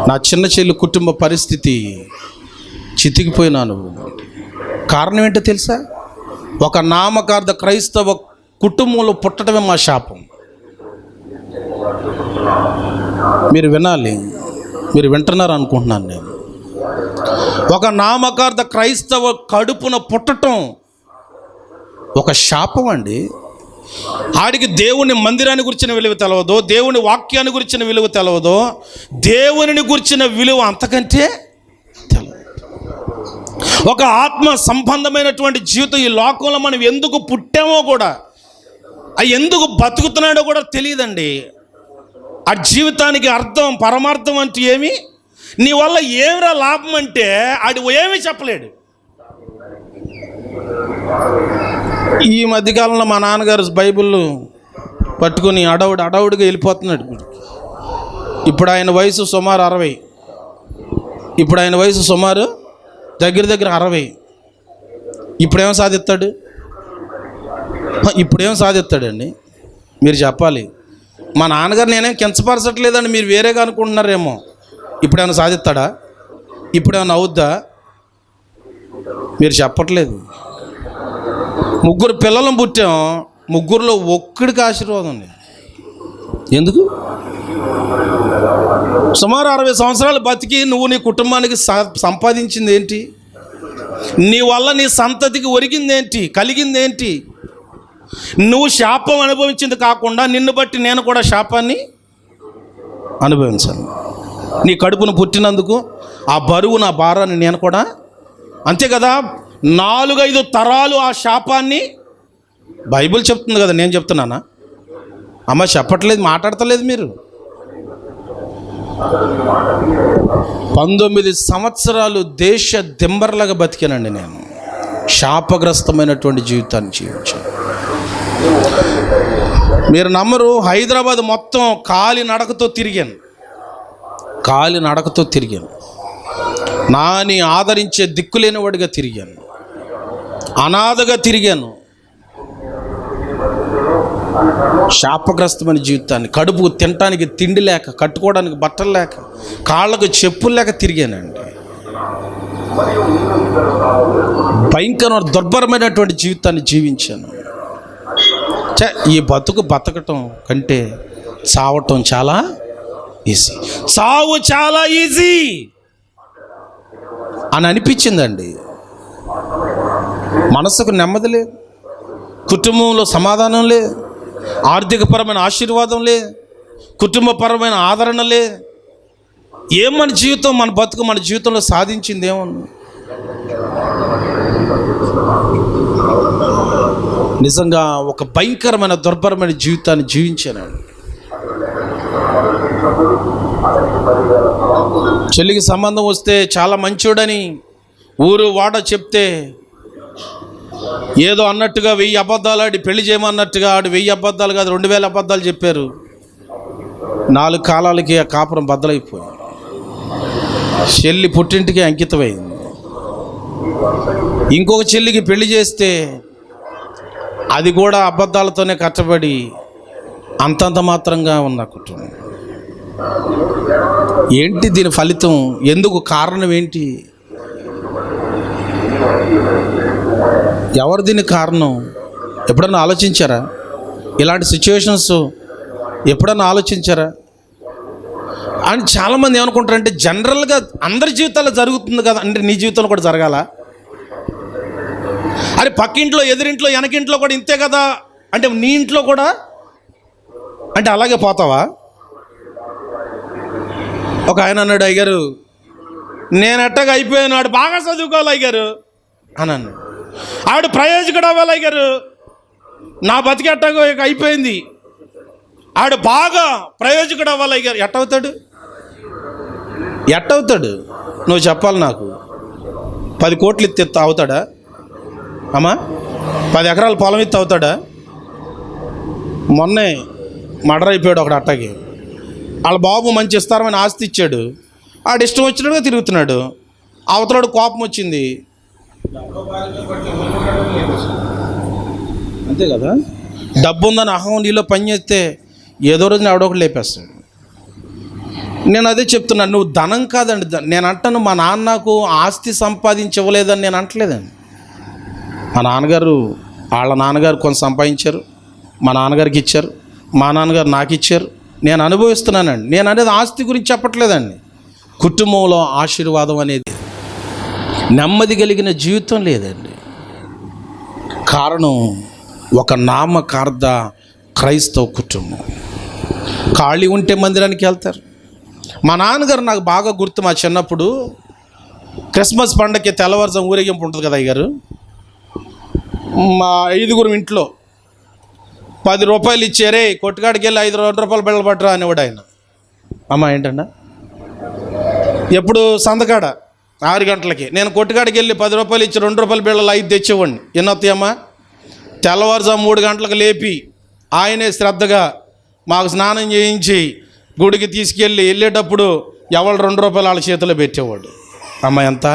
నా చిన్న చెల్లి కుటుంబ పరిస్థితి చితికిపోయినాను. కారణం ఏంటో తెలుసా? ఒక నామకార్థ క్రైస్తవ కుటుంబంలో పుట్టడమే మా శాపం. మీరు వినాలి, మీరు వింటున్నారు అనుకుంటున్నాను నేను. ఒక నామకార్థ క్రైస్తవ కడుపున పుట్టడం ఒక శాపం అండి. ఆడికి దేవుని మందిరాన్ని గురించిన విలువ తెలవదు, దేవుని వాక్యాన్ని గురించిన విలువ తెలవదు, దేవుని గురించిన విలువ అంతకంటే తెలవదు. ఒక ఆత్మ సంబంధమైనటువంటి జీవితం ఈ లోకంలో మనం ఎందుకు పుట్టామో కూడా, ఎందుకు బతుకుతున్నాడో కూడా తెలియదండి. ఆ జీవితానికి అర్థం, పరమార్థం అంటూ ఏమి, నీ వల్ల ఏమిరా లాభం అంటే ఆడు ఏమీ చెప్పలేడు. ఈ మధ్యకాలంలో మా నాన్నగారు బైబిల్ పట్టుకొని అడవుడిగా వెళ్ళిపోతున్నాడు. ఇప్పుడు ఆయన వయసు సుమారు 60. ఇప్పుడు ఆయన వయసు సుమారు దగ్గర 60. ఇప్పుడేం సాధిస్తాడండి? మీరు చెప్పాలి. మా నాన్నగారు నేనేం కించపరచట్లేదండి, మీరు వేరేగా అనుకుంటున్నారేమో. ఇప్పుడేమైనా సాధిస్తాడా? ఇప్పుడేమైనా అవుద్దా? మీరు చెప్పట్లేదు. 3 పిల్లలను పుట్టాం, 3లో ఒక్కడికి ఆశీర్వాదం ఉంది. ఎందుకు? సుమారు 60 సంవత్సరాలు బతికి నువ్వు నీ కుటుంబానికి సంపాదించింది ఏంటి? నీ వల్ల నీ సంతతికి ఒరిగిందేంటి, కలిగిందేంటి? నువ్వు శాపం అనుభవించింది కాకుండా నిన్ను బట్టి నేను కూడా శాపాన్ని అనుభవించాను. నీ కడుపును పుట్టినందుకు ఆ బరువు, నా భారాన్ని నేను కూడా, అంతే కదా, 4-5 తరాలు ఆ శాపాన్ని బైబిల్ చెప్తుంది కదా, నేను చెప్తున్నానా? అమ్మ చెప్పట్లేదు, మాట్లాడతలేదు మీరు. 19 సంవత్సరాలు దేశ దింబర్లాగా బతికానండి నేను. శాపగ్రస్తమైనటువంటి జీవితాన్ని జీవించాను. మీరు నమ్మరు, హైదరాబాద్ మొత్తం కాలి నడకతో తిరిగాను. నాని ఆదరించే దిక్కులేనివాడిగా తిరిగాను, అనాథగా తిరిగాను. శాపగ్రస్తమైన జీవితాన్ని, కడుపు తినటానికి తిండి లేక, కట్టుకోవడానికి బట్టలు లేక, కాళ్ళకు చెప్పులు లేక తిరిగానండి. భయంకరమైన దుర్భరమైనటువంటి జీవితాన్ని జీవించాను. ఈ బతకటం కంటే చావటం చాలా ఈజీ, చావు చాలా ఈజీ అని అనిపించిందండి. మనసుకు నెమ్మది లేదు, కుటుంబంలో సమాధానం లేదు, ఆర్థికపరమైన ఆశీర్వాదం లేదు, కుటుంబపరమైన ఆదరణ లేదు. ఏం మన జీవితం, మన బతుకు, మన జీవితంలో సాధించింది ఏమన్నా? నిజంగా ఒక భయంకరమైన దుర్భరమైన జీవితాన్ని జీవించానండి. చెల్లికి సంబంధం వస్తే చాలా మంచోడని ఊరు వాడ చెప్తే ఏదో అన్నట్టుగా 1000 అబద్ధాలు ఆడి పెళ్లి చేయమన్నట్టుగా ఆడు 1000 అబద్ధాలు కాదు 2000 అబద్ధాలు చెప్పారు. 4 కాలాలకి ఆ కాపురం బద్దలైపోయింది. చెల్లి పుట్టింటికి అంకితమైంది. ఇంకొక చెల్లికి పెళ్లి చేస్తే అది కూడా అబద్ధాలతోనే కట్టబడి అంతంత మాత్రంగా ఉన్న కుటుంబం. ఏంటి దీని ఫలితం? ఎందుకు? కారణం ఏంటి? ఎవరు దీనికి కారణం? ఎప్పుడన్నా ఆలోచించారా? ఇలాంటి సిచ్యువేషన్స్ ఎప్పుడన్నా ఆలోచించారా అని చాలామంది ఏమనుకుంటారంటే, జనరల్గా అందరి జీవితాల్లో జరుగుతుంది కదా, అంటే నీ జీవితంలో కూడా జరగాల? అరే పక్కింట్లో, ఎదురింట్లో, వెనకింట్లో కూడా ఇంతే కదా, అంటే నీ ఇంట్లో కూడా అంటే అలాగే పోతావా? ఒక ఆయన అన్నాడు, అయ్యగారు నేను ఎట్టగా అయిపోయాను, ఆడు బాగా చదువుకోవాలి అయ్యగారు అని అన్నాడు. ఆవిడ ప్రయోజకుడు అవ్వాలి అయ్యగారు, నా బతికి ఎట్టగా అయిపోయింది, ఆడు బాగా ప్రయోజకుడు అవ్వాలి అయ్యగారు. ఎట్టవుతాడు? నువ్వు చెప్పాలి నాకు. 10 కోట్లు ఇత్తి అవుతాడా అమ్మా? 10 ఎకరాల పొలం ఇత్తి అవుతాడా? మొన్నే మర్డర్ అయిపోయాడు ఒకడు అట్టకి. వాళ్ళ బాబు మంచి ఇస్తారమైన ఆస్తి ఇచ్చాడు, ఆడు ఇష్టం వచ్చినట్టుగా తిరుగుతున్నాడు. అవతలాడు కోపం వచ్చింది, అంతే కదా. డబ్బు ఉందని అహం నీలో పని చేస్తే ఏదో రోజు ఆవిడొకటి లేపేస్తాడు. నేను అదే చెప్తున్నాను, నువ్వు ధనం కాదండి. నేను అంటాను, మా నాన్న నాకు ఆస్తి సంపాదించవలేదని నేను అంటలేదండి. మా నాన్నగారు, వాళ్ళ నాన్నగారు కొంత సంపాదించారు, మా నాన్నగారికి ఇచ్చారు, మా నాన్నగారు నాకు ఇచ్చారు, నేను అనుభవిస్తున్నానండి. నేను అనేది ఆస్తి గురించి చెప్పట్లేదండి. కుటుంబంలో ఆశీర్వాదం అనేది, నెమ్మది కలిగిన జీవితం లేదండి. కారణం ఒక నామకార్థ క్రైస్తవ కుటుంబం. ఖాళీ ఉంటే మందిరానికి వెళ్తారు. మా నాన్నగారు నాకు బాగా గుర్తు, మా చిన్నప్పుడు క్రిస్మస్ పండగకి తెల్లవారుజాము ఊరేగింపు ఉంటుంది కదా అయ్యగారు, మా 5గురు ఇంట్లో 10 రూపాయలు ఇచ్చారే, కొట్టుకాడికి వెళ్ళి 5 రూపాయలు బిళ్ళ పట్టరా అనేవాడు ఆయన. అమ్మ ఏంటన్నా, ఎప్పుడు సందకాడ 6 గంటలకి నేను కొట్టుకాడికి వెళ్ళి 10 రూపాయలు ఇచ్చి 2 రూపాయల బిళ్ళలు 5 తెచ్చేవాడిని. ఎన్నొస్తాయమ్మా? తెల్లవారుజాము 3 గంటలకు లేపి ఆయనే శ్రద్ధగా మాకు స్నానం చేయించి గుడికి తీసుకెళ్ళి వెళ్ళేటప్పుడు ఎవరు 2 రూపాయలు వాళ్ళ చేతిలో పెట్టేవాడు. అమ్మ ఎంత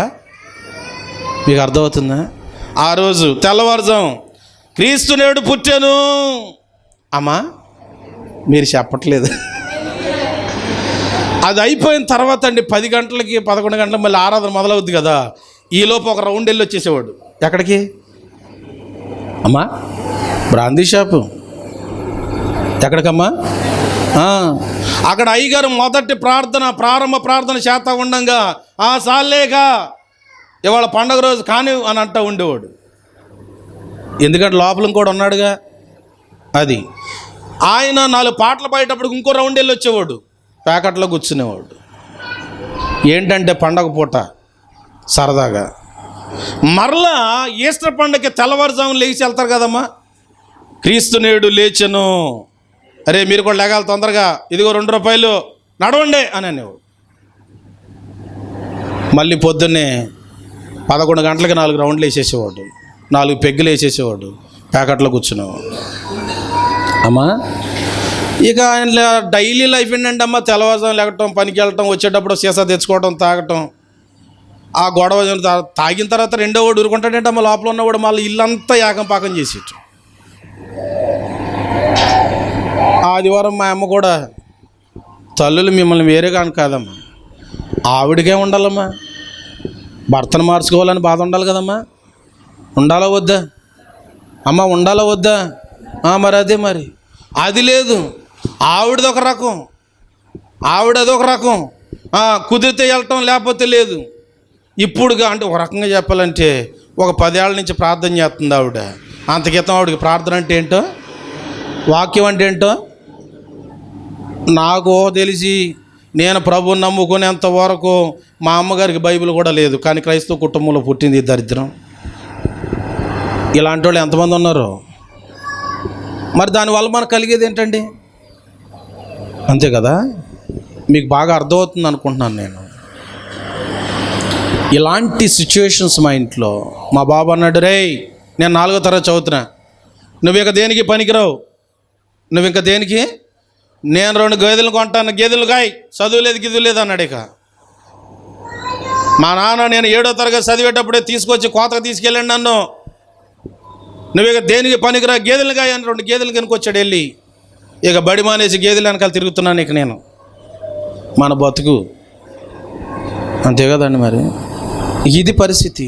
మీకు అర్థమవుతుందా? ఆ రోజు తెల్లవారుజాము క్రీస్తు నేడు పుట్టాను అమ్మా, మీరు చెప్పట్లేదు. అది అయిపోయిన తర్వాత అండి 10 గంటలకి 11 గంటలకు మళ్ళీ ఆరాధన మొదలవుద్ది కదా, ఈలోపు ఒక రౌండ్ వెళ్ళి వచ్చేసేవాడు. ఎక్కడికి అమ్మా? Brandy shop. ఎక్కడికమ్మా? అక్కడ అయ్యగారు మొదటి ప్రారంభ ప్రార్థన చేస్తా ఉండంగా, సాలేగా ఇవాళ పండగ రోజు కాని అని అంటూ ఉండేవాడు. ఎందుకంటే లోపల కూడా ఉన్నాడుగా. అది ఆయన 4 పాటలు పాడేటప్పుడు ఇంకో రౌండ్ వెళ్ళి వచ్చేవాడు, ప్యాకెట్లో కూర్చునేవాడు. ఏంటంటే పండగ పూట సరదాగా. మరలా ఈస్టర్ పండగకి తెల్లవారుజామున లేచి వెళ్తారు కదమ్మా, క్రీస్తు నేడు లేచెను, అరే మీరు కూడా లేగాలి తొందరగా, ఇదిగో 2 రూపాయలు నడవండి అని అనేవాడు. మళ్ళీ పొద్దున్నే 11 గంటలకి 4 రౌండ్లు వేసేసేవాడు, 4 పెగ్గులు వేసేసేవాడు, ప్యాకెట్లో కూర్చునేవాడు. అమ్మా ఇక ఆయన డైలీ లైఫ్ ఏంటంటే అమ్మ, తెల్లవారుజాము లేకటం, పనికి వెళ్ళటం, వచ్చేటప్పుడు సీసా తెచ్చుకోవడం, తాగటం, ఆ గొడవ తాగిన తర్వాత 2వ వాడు ఊరుకుంటాడంటే అమ్మ, లోపల ఉన్నవాడు మళ్ళీ ఇల్లంతా యాగం పాకం చేసేట. ఆదివారం మా అమ్మ కూడా, తల్లులు మిమ్మల్ని వేరేగా కాదమ్మా, ఆవిడకే ఉండాలమ్మా, భర్తను మార్చుకోవాలని బాధ ఉండాలి కదమ్మా, ఉండాలా వద్దా అమ్మ, ఉండాలా వద్దా? మరి అదే, మరి అది లేదు, ఆవిడది ఒక రకం, ఆవిడదొక రకం, కుదిరితే వెళ్ళటం లేకపోతే లేదు. ఇప్పుడుగా అంటే ఒక రకంగా చెప్పాలంటే ఒక 10 ఏళ్ళ నుంచి ప్రార్థన చేస్తుంది ఆవిడ. అంతకితం ఆవిడకి ప్రార్థన అంటే ఏంటో, వాక్యం అంటే ఏంటో నాకు తెలిసి, నేను ప్రభువుని నమ్ముకునేంత వరకు మా అమ్మగారికి బైబిల్ కూడా లేదు, కానీ క్రైస్తవ కుటుంబంలో పుట్టింది ఈ దరిద్రం. ఇలాంటి వాళ్ళు ఎంతమంది ఉన్నారు? మరి దానివల్ల మనకు కలిగేది ఏంటండి? అంతే కదా. మీకు బాగా అర్థమవుతుంది అనుకుంటున్నాను నేను. ఇలాంటి సిచ్యువేషన్స్ మా ఇంట్లో. మా బాబు అన్నాడు, రేయ్ నేను 4వ తరగతి చదువుతున్నా, నువ్వు ఇక దేనికి పనికిరావు, నువ్వు ఇంకా దేనికి, నేను 2 గేదెలు కొంటాను, గేదెలు కాయ, చదువులేదు గిదువులేదు అన్నాడు. ఇక మా నాన్న నేను 7వ తరగతి చదివేటప్పుడే తీసుకొచ్చి కోతకు తీసుకెళ్ళండి నన్ను, నువ్వు ఇక దేనికి పనికిరా, గేదెలు కాయ అని 2 గేదెలు కనుకొచ్చాడు వెళ్ళి. ఇక బడి మానేసి గేదెలు వెనకాల తిరుగుతున్నాను ఇక నేను. మన బతుకు అంతే కదండి. మరి ఇది పరిస్థితి.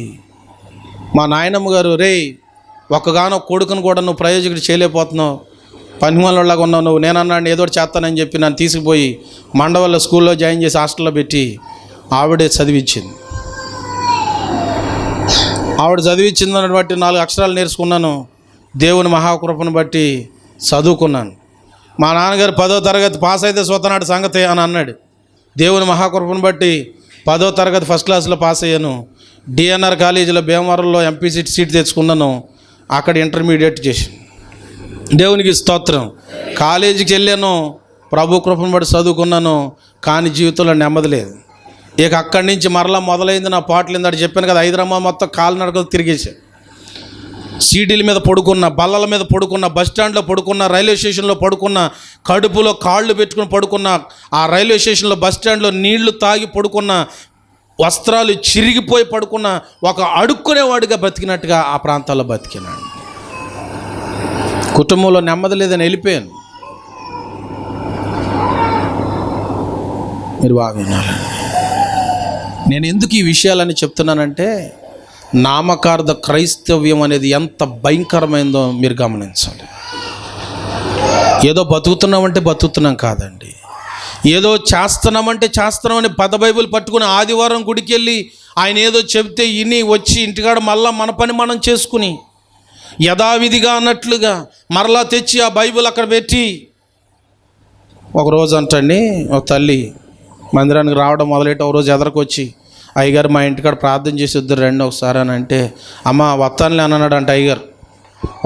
మా నాయనమ్మ గారు, రే ఒక్కగానో కొడుకును కూడా నువ్వు ప్రయోజకుడు చేయలేకపోతున్నావు, పనిమాలలాగా ఉన్నావు నువ్వు. నేనన్నాడు ఏదో ఒకటి చేస్తానని చెప్పి నన్ను తీసుకుపోయి మండవల్ల స్కూల్లో జాయిన్ చేసి హాస్టల్లో పెట్టి ఆవిడే చదివించింది. ఆవిడ చదివించిందని బట్టి 4 అక్షరాలు నేర్చుకున్నాను. దేవుని మహాకృపను బట్టి చదువుకున్నాను. మా నాన్నగారు 10వ తరగతి పాస్ అయితే సూతనాడు సంగతి అని అన్నాడు. దేవుని మహాకృపను బట్టి 10వ తరగతి ఫస్ట్ క్లాస్లో పాస్ అయ్యాను. డిఎన్ఆర్ కాలేజీలో భీమవరంలో ఎంపీసీ సీట్ తెచ్చుకున్నాను. అక్కడ ఇంటర్మీడియట్ చేశాను. దేవునికి స్తోత్రం. కాలేజీకి వెళ్ళాను, ప్రభు కృపను బట్టి చదువుకున్నాను. కానీ జీవితంలో నెమ్మది లేదు. ఇక అక్కడి నుంచి మరలా మొదలైంది నా పాటలు. ఇందాక చెప్పాను కదా, హైదరాబాద్ మొత్తం కాలినడకలు తిరిగేసాను. సీడీల మీద పడుకున్న, బల్లల మీద పడుకున్న, బస్ స్టాండ్లో పడుకున్న, రైల్వే స్టేషన్లో పడుకున్న, కడుపులో కాళ్ళు పెట్టుకుని పడుకున్న, ఆ రైల్వే స్టేషన్లో బస్ స్టాండ్లో నీళ్లు తాగి పడుకున్న, వస్త్రాలు చిరిగిపోయి పడుకున్న, ఒక అడుక్కునేవాడిగా బతికినట్టుగా ఆ ప్రాంతాల్లో బతికినాను. కుటుంబంలో నెమ్మది లేదని వెళ్ళిపోయాను. మీరు బాగా వినాలి. నేను ఎందుకు ఈ విషయాలని చెప్తున్నానంటే, నామకార్థ క్రైస్తవ్యం అనేది ఎంత భయంకరమైందో మీరు గమనించాలి. ఏదో బతుకుతున్నామంటే బతుకుతున్నాం కాదండి, ఏదో చేస్తున్నామంటే చేస్తున్నామని పద బైబిల్ పట్టుకుని ఆదివారం గుడికి వెళ్ళి ఆయన ఏదో చెబితే ఇని వచ్చి ఇంటికాడ మళ్ళా మన పని మనం చేసుకుని యథావిధిగా అన్నట్లుగా మరలా తెచ్చి ఆ బైబిల్ అక్కడ పెట్టి, ఒకరోజు అంటండి ఒక తల్లి మందిరానికి రావడం మొదలెట్టి ఒకరోజు ఎదరకొచ్చి, అయ్యగారు మా ఇంటికాడ ప్రార్థన చేసి వద్దు రండి ఒకసారి అని అంటే, అమ్మ వత్తానులే అన్నాడు అంట అయ్యగారు.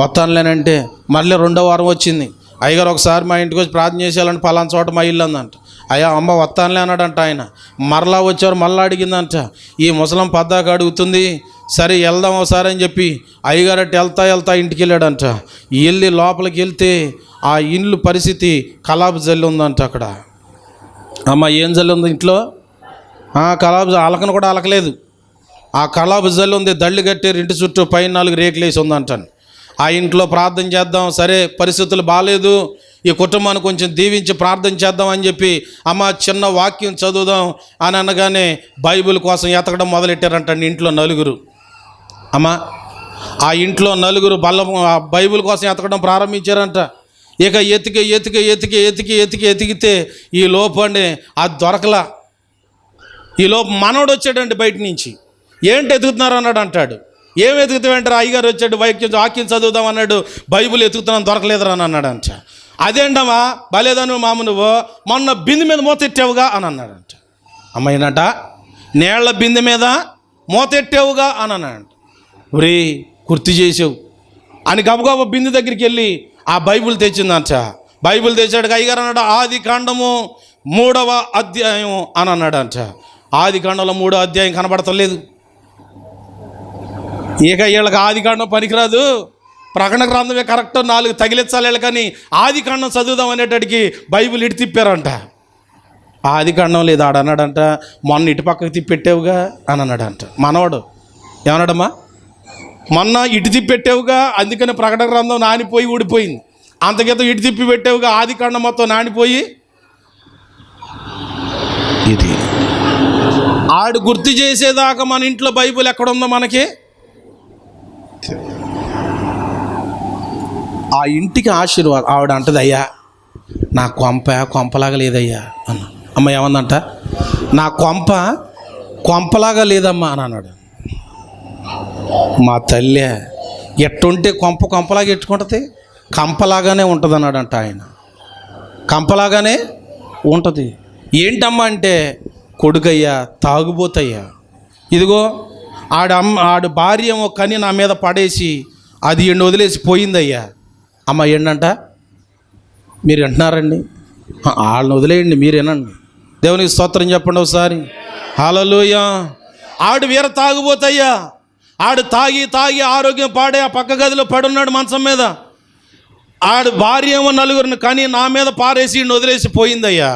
వత్తానులేనంటే మళ్ళీ 2వ వారం వచ్చింది. అయ్యగారు ఒకసారి మా ఇంటికి వచ్చి ప్రార్థన చేసేయాలంటే పలానా చోట మా ఇల్లు అందంట. అయ్యా అమ్మ వత్తానులే అన్నాడంట ఆయన. మరలా వచ్చారు, మళ్ళీ అడిగిందంట. ఈ ముసలం పద్దాక అడుగుతుంది, సరే వెళ్దాం ఒకసారి అని చెప్పి అయ్యగారు అట్టు వెళ్తా ఇంటికి వెళ్ళాడంట. వెళ్ళి లోపలికి వెళ్తే ఆ ఇల్లు పరిస్థితి కలాబు జల్లి ఉందంట. అక్కడ అమ్మ ఏం జల్లి ఉంది ఇంట్లో? కలాబు అలకను కూడా అలకలేదు, ఆ కలాబు జల్లి ఉంది. దళ్ళు కట్టారు ఇంటి చుట్టూ, పైన 4 రేకులు వేసి ఉందంటాను. ఆ ఇంట్లో ప్రార్థన చేద్దాం, సరే పరిస్థితులు బాగాలేదు, ఈ కుటుంబాన్ని కొంచెం దీవించి ప్రార్థన చేద్దాం అని చెప్పి అమ్మ చిన్న వాక్యం చదువుదాం అని అనగానే బైబిల్ కోసం ఎతకడం మొదలెట్టారంటండి ఇంట్లో 4. అమ్మ ఆ ఇంట్లో 4 బైబిల్ కోసం ఎతకడం ప్రారంభించారంట. ఇక ఎతికితే ఈ లోపండి అది దొరకలా. ఈ లోపు మనోడు వచ్చాడండి బయట నుంచి. ఏంటి ఎతుకుతున్నారు అన్నాడు. అంటాడు ఏం ఎతుకుతావంటారు? అయ్యగారు వచ్చాడు, వాక్యం చదువుదాం అన్నాడు, బైబిల్ ఎతుకుతున్నాను దొరకలేదురా అని అన్నాడంట. అదేంటమ్మా బలేదాను మాము, నువ్వు మొన్న బిందె మీద మూతెట్టావుగా అని అన్నాడంట. అమ్మాయినట నీళ్ల బిందె మీద మూతెట్టావుగా అని అన్నాడంట. ఒరే గుర్తు చేసావు అని గబగబ బిందె దగ్గరికి వెళ్ళి ఆ బైబిల్ తెచ్చిందంట. బైబిల్ తెచ్చాడు. అయ్యగారు అన్నాడు ఆదికాండము 3వ అధ్యాయం అని అన్నాడంట. ఆదికాండంలో 3వ అధ్యాయం కనబడతలేదు. ఇక వీళ్ళకి ఆదికాండం పనికిరాదు, ప్రకటన గ్రంథమే కరెక్ట్ 4 తగిలించాలి కానీ ఆదికాండం చదువుదాం అనేటడికి బైబిల్ ఇటు తిప్పారంట. ఆదికాండం లేదు ఆడన్నాడంట. మొన్న ఇటు పక్కకు తిప్పెట్టావుగా అని అన్నాడంట. మనవాడు ఏమన్నాడమ్మా, మొన్న ఇటు తిప్పి పెట్టావుగా అందుకని ప్రకటన గ్రంథం నానిపోయి ఊడిపోయింది, అంతకింత ఇటు తిప్పి పెట్టావుగా ఆదికాండం మొత్తం నానిపోయి. ఇది ఆడు గుర్తు చేసేదాకా మన ఇంట్లో బైబిల్ ఎక్కడుందో మనకి. ఆ ఇంటికి ఆశీర్వాదం. ఆవిడ అంటది, అయ్యా నా కొంపలాగా లేదయ్యా అన్న. అమ్మ ఏమందంట, నా కొంపలాగా లేదమ్మా అని అన్నాడు. మా తల్లి ఎట్టుంటే కొంపలాగా ఎట్టుకుంటుంది, కంపలాగానే ఉంటుంది అన్నాడంట ఆయన. కంపలాగానే ఉంటుంది. ఏంటమ్మా అంటే, కొడుకయ్యా తాగుబోతయ్యా, ఇదిగో ఆడు భార్య ఏమో కని నా మీద పడేసి అది ఎండు వదిలేసి పోయిందయ్యా. అమ్మ ఏంటంట, మీరు వింటున్నారండి? వాళ్ళని వదిలేయండి, మీరు వినండి. దేవునికి స్తోత్రం చెప్పండి ఒకసారి. హల్లెలూయా. ఆడు వీర తాగుబోతయ్యా, ఆడు తాగి ఆరోగ్యం పాడే ఆ పక్క గదిలో పడున్నాడు మంచం మీద. ఆడు భార్య ఏమో 4 కానీ నా మీద పారేసి వదిలేసి పోయిందయ్యా.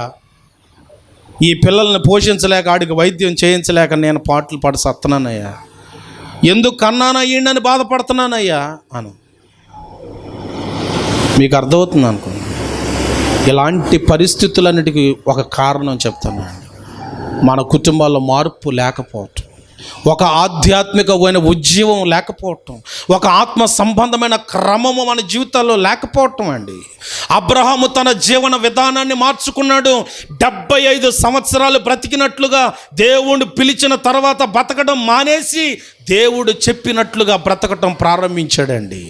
ఈ పిల్లల్ని పోషించలేక ఆడికి వైద్యం చేయించలేక నేను పాటలు పాడి సత్తనానయ్యా. ఎందుకు కన్నానయ్యిండని బాధపడుతున్నానయ్యా అని. మీకు అర్థమవుతుంది అనుకోండి. ఇలాంటి పరిస్థితులన్నిటికీ ఒక కారణం చెప్తున్నాను, మన కుటుంబాల్లో మార్పు లేకపోవటం. ఒక ఆధ్యాత్మికమైన ఉద్యమం లేకపోవటం, ఒక ఆత్మ సంబంధమైన క్రమము మన జీవితాల్లో లేకపోవటం అండి. అబ్రహాము తన జీవన విధానాన్ని మార్చుకున్నాడు. 75 సంవత్సరాలు బ్రతికినట్లుగా దేవుడు పిలిచిన తర్వాత బ్రతకడం మానేసి దేవుడు చెప్పినట్లుగా బ్రతకటం ప్రారంభించాడండి.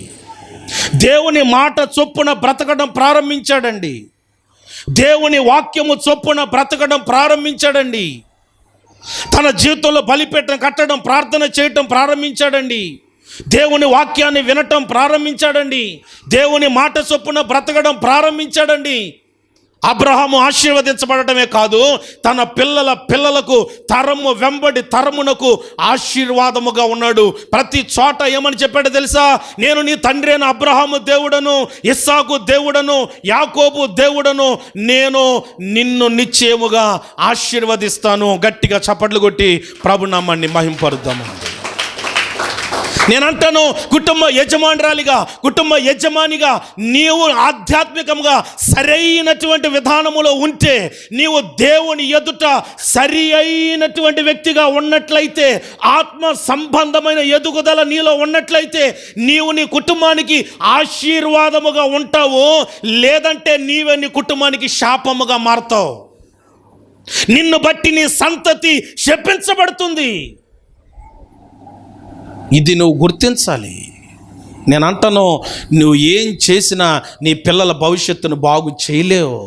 దేవుని మాట చొప్పున బ్రతకడం ప్రారంభించాడండి. దేవుని వాక్యము చొప్పున బ్రతకడం ప్రారంభించాడండి. తన జీవితంలో బలిపీఠం కట్టడం, ప్రార్థన చేయటం ప్రారంభించాడండి. దేవుని వాక్యాన్ని వినటం ప్రారంభించాడండి. దేవుని మాట చొప్పున బ్రతకడం ప్రారంభించాడండి. అబ్రహాము ఆశీర్వదించబడటమే కాదు, తన పిల్లలకు తరము వెంబడి తరమునకు ఆశీర్వాదముగా ఉన్నాడు. ప్రతి చోట ఏమని చెప్పాడో తెలుసా? నేను నీ తండ్రి అయిన అబ్రహాము దేవుడను, ఇస్సాకు దేవుడను, యాకోబు దేవుడను, నేను నిన్ను నిశ్చయముగా ఆశీర్వదిస్తాను. గట్టిగా చప్పట్లు కొట్టి ప్రభునామాన్ని మహింపరుద్దాము. నేనంటాను, కుటుంబ యజమానురాలిగా, కుటుంబ యజమానిగా నీవు ఆధ్యాత్మికంగా సరైనటువంటి విధానములో ఉంటే, నీవు దేవుని ఎదుట సరి అయినటువంటి వ్యక్తిగా ఉన్నట్లయితే, ఆత్మ సంబంధమైన ఎదుగుదల నీలో ఉన్నట్లయితే, నీవు నీ కుటుంబానికి ఆశీర్వాదముగా ఉంటావు. లేదంటే నీవే నీ కుటుంబానికి శాపముగా మారుతావు. నిన్ను బట్టి నీ సంతతి శపించబడుతుంది. ఇది నువ్వు గుర్తించాలి. నేను అంటాను, నువ్వు ఏం చేసినా నీ పిల్లల భవిష్యత్తును బాగు చేయలేవు.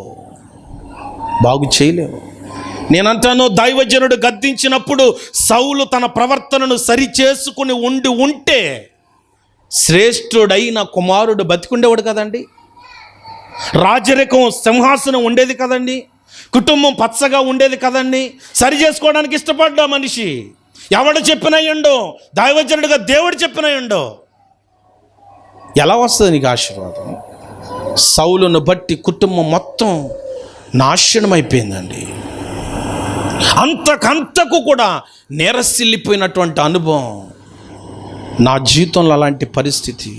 నేను అంటాను, దైవజనుడు గద్దించినప్పుడు సౌలు తన ప్రవర్తనను సరిచేసుకుని ఉంటే శ్రేష్ఠుడైన కుమారుడు బతికుండేవాడు కదండి. రాజరికం సింహాసనం ఉండేది కదండి. కుటుంబం పచ్చగా ఉండేది కదండి. సరి చేసుకోవడానికి ఇష్టపడ్డా మనిషి. ఎవడు చెప్పినయ్యుండో, దైవజనుడిగా దేవుడు చెప్పినయ్యుండో. ఎలా వస్తుంది నీకు ఆశీర్వాదం? సౌలును బట్టి కుటుంబం మొత్తం నాశనం అయిపోయిందండి. అంతకంతకు కూడా నేరసిల్లిపోయినటువంటి అనుభవం నా జీవితంలో. అలాంటి పరిస్థితి,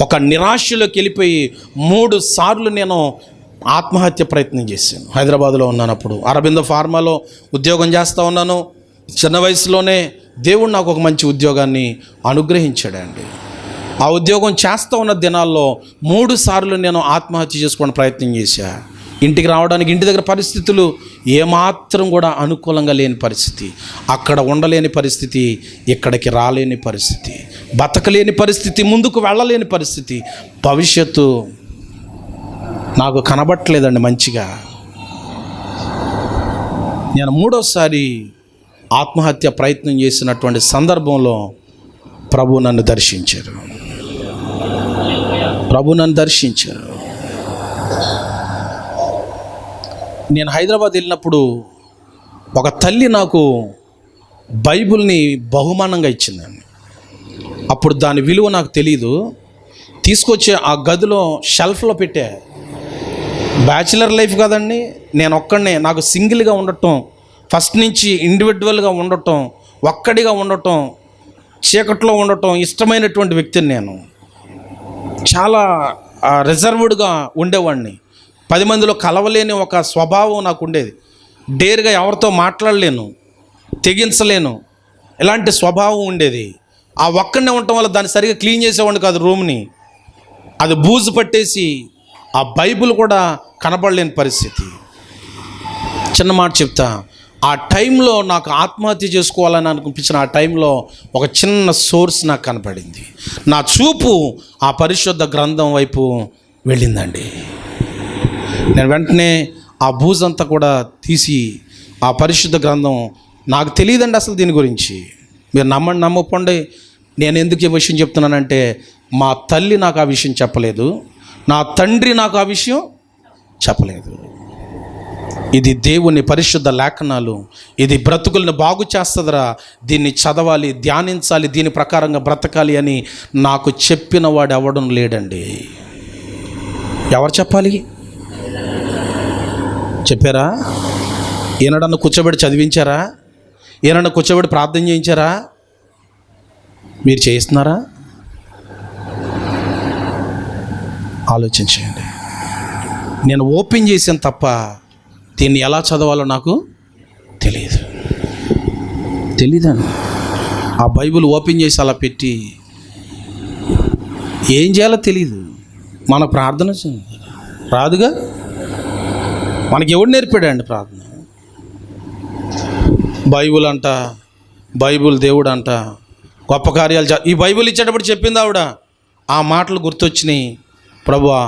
ఒక నిరాశలోకి వెళ్ళిపోయి 3 సార్లు నేను ఆత్మహత్య ప్రయత్నం చేశాను. హైదరాబాద్లో ఉన్నానప్పుడు అరబిందో ఫార్మాలో ఉద్యోగం చేస్తూ ఉన్నాను. చిన్న వయసులోనే దేవుడు నాకు ఒక మంచి ఉద్యోగాన్ని అనుగ్రహించాడండి. ఆ ఉద్యోగం చేస్తూ ఉన్న దినాల్లో 3 సార్లు నేను ఆత్మహత్య చేసుకోవడానికి ప్రయత్నం చేశా. ఇంటికి రావడానికి ఇంటి దగ్గర పరిస్థితులు ఏమాత్రం కూడా అనుకూలంగా లేని పరిస్థితి, అక్కడ ఉండలేని పరిస్థితి, ఇక్కడికి రాలేని పరిస్థితి, బతకలేని పరిస్థితి, ముందుకు వెళ్ళలేని పరిస్థితి. భవిష్యత్తు నాకు కనబట్టలేదండి మంచిగా. నేను 3వసారి ఆత్మహత్య ప్రయత్నం చేసినటువంటి సందర్భంలో ప్రభు నన్ను దర్శించారు. నేను హైదరాబాద్ వెళ్ళినప్పుడు ఒక తల్లి నాకు బైబిల్ని బహుమానంగా ఇచ్చిందండి. అప్పుడు దాని విలువ నాకు తెలీదు. తీసుకొచ్చి ఆ గదిలో షెల్ఫ్లో పెట్టా. బ్యాచిలర్ లైఫ్ కదండి, నేను ఒక్కడనే, నాకు సింగిల్గా ఉండటం, ఫస్ట్ నుంచి ఇండివిజువల్గా ఉండటం, ఒక్కడిగా ఉండటం, చీకట్లో ఉండటం ఇష్టమైనటువంటి వ్యక్తిని. నేను చాలా రిజర్వ్డ్గా ఉండేవాడిని. 10 మందిలో కలవలేని ఒక స్వభావం నాకు ఉండేది. డేర్గా ఎవరితో మాట్లాడలేను, తెగించలేను, ఇలాంటి స్వభావం ఉండేది. ఆ ఒక్కడనే ఉండటం వల్ల దాన్ని సరిగా క్లీన్ చేసేవాడిని కాదు రూమ్ని. అది బూజు పట్టేసి ఆ బైబిల్ కూడా కనబడలేని పరిస్థితి. చిన్న మాట చెప్తా, ఆ టైంలో నాకు ఆత్మహత్య చేసుకోవాలని అనిపించిన ఆ టైంలో ఒక చిన్న సోర్స్ నాకు కనపడింది. నా చూపు ఆ పరిశుద్ధ గ్రంథం వైపు వెళ్ళిందండి. నేను వెంటనే ఆ బూజంతా కూడా తీసి ఆ పరిశుద్ధ గ్రంథం, నాకు తెలియదండి అసలు దీని గురించి, మీరు నమ్మండి నమ్మకండి. నేను ఎందుకు ఈ విషయం చెప్తున్నానంటే, మా తల్లి నాకు ఆ విషయం చెప్పలేదు, నా తండ్రి నాకు ఆ విషయం చెప్పలేదు. ఇది దేవుని పరిశుద్ధ లేఖనాలు, ఇది బ్రతుకులను బాగు చేస్తుందిరా, దీన్ని చదవాలి, ధ్యానించాలి, దీని ప్రకారంగా బ్రతకాలి అని నాకు చెప్పిన వాడు ఎవడం లేడండి. ఎవరు చెప్పాలి? చెప్పారా? ఏనాడన్నా కూర్చోబెట్టి చదివించారా? ఏనాడన్నా కూర్చోబెట్టి ప్రార్థన చేయించారా? మీరు చేయిస్తున్నారా? ఆలోచించండి. నేను ఓపెన్ చేశాను తప్ప దీన్ని ఎలా చదవాలో నాకు తెలియదండి. ఆ బైబిల్ ఓపెన్ చేసి అలా పెట్టి ఏం చేయాలో తెలియదు. మన ప్రార్థన రాదుగా, మనకి ఎవడు నేర్పాడండి ప్రార్థన? బైబిల్ అంట, బైబిల్ దేవుడు అంట, గొప్ప కార్యాలు ఈ బైబిల్ ఇచ్చేటప్పుడు చెప్పింది ఆవిడ. ఆ మాటలు గుర్తొచ్చినాయి. ప్రభువా,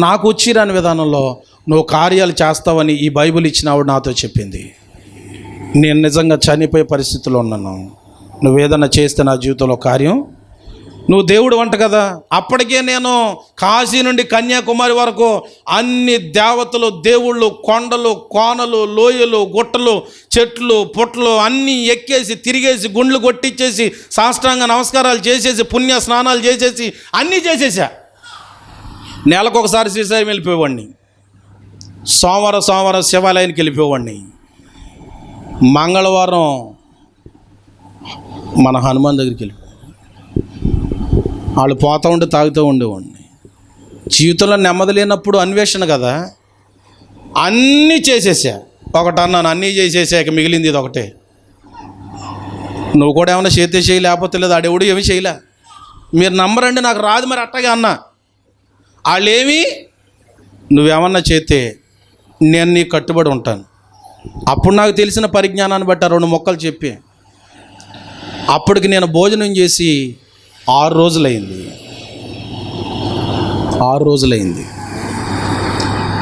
నాకు వచ్చిరాని విధానంలో నువ్వు కార్యాలు చేస్తావని ఈ బైబిల్ ఇచ్చిన ఆవిడ నాతో చెప్పింది. నేను నిజంగా చనిపోయే పరిస్థితిలో ఉన్నాను. నువ్వేదన్నా చేస్తే నా జీవితంలో కార్యం, నువ్వు దేవుడు వంట కదా. అప్పటికే నేను కాశీ నుండి కన్యాకుమారి వరకు అన్ని దేవతలు, దేవుళ్ళు, కొండలు, కోనలు, లోయలు, గుట్టలు, చెట్లు, పుట్టలు అన్నీ ఎక్కేసి తిరిగేసి గుండ్లు కొట్టించేసి సాష్టాంగ నమస్కారాలు చేసేసి పుణ్య స్నానాలు చేసేసి అన్నీ చేసేసా. నెలకొకసారి శ్రీశైలం వెళ్ళిపోయేవాడిని, సోమవారం శివాలయానికి వెళ్ళిపోయేవాడిని, మంగళవారం మన హనుమాన్ దగ్గరికి వెళ్ళిపోయాడు. వాళ్ళు పోతూ ఉండి తాగుతూ ఉండేవాడిని. జీవితంలో నెమ్మది లేనప్పుడు అన్వేషణ కదా, అన్నీ చేసేసా. ఒకటన్నాను, అన్నీ చేసేసాక మిగిలింది ఇది ఒకటే. నువ్వు కూడా ఏమైనా చేస్తే చేయి, లేకపోతే లేదు. ఆడెవడు ఏమీ చేయలే. మీరు నమ్మరండి, నాకు రాదు మరి అట్టగా అన్నా. వాళ్ళేమి నువ్వేమన్నా చేస్తే నేను నీ కట్టుబడి ఉంటాను. అప్పుడు నాకు తెలిసిన పరిజ్ఞానాన్ని బట్టి 2 మొక్కలు చెప్పి అప్పటికి నేను భోజనం చేసి 6 రోజులైంది. 6 రోజులైంది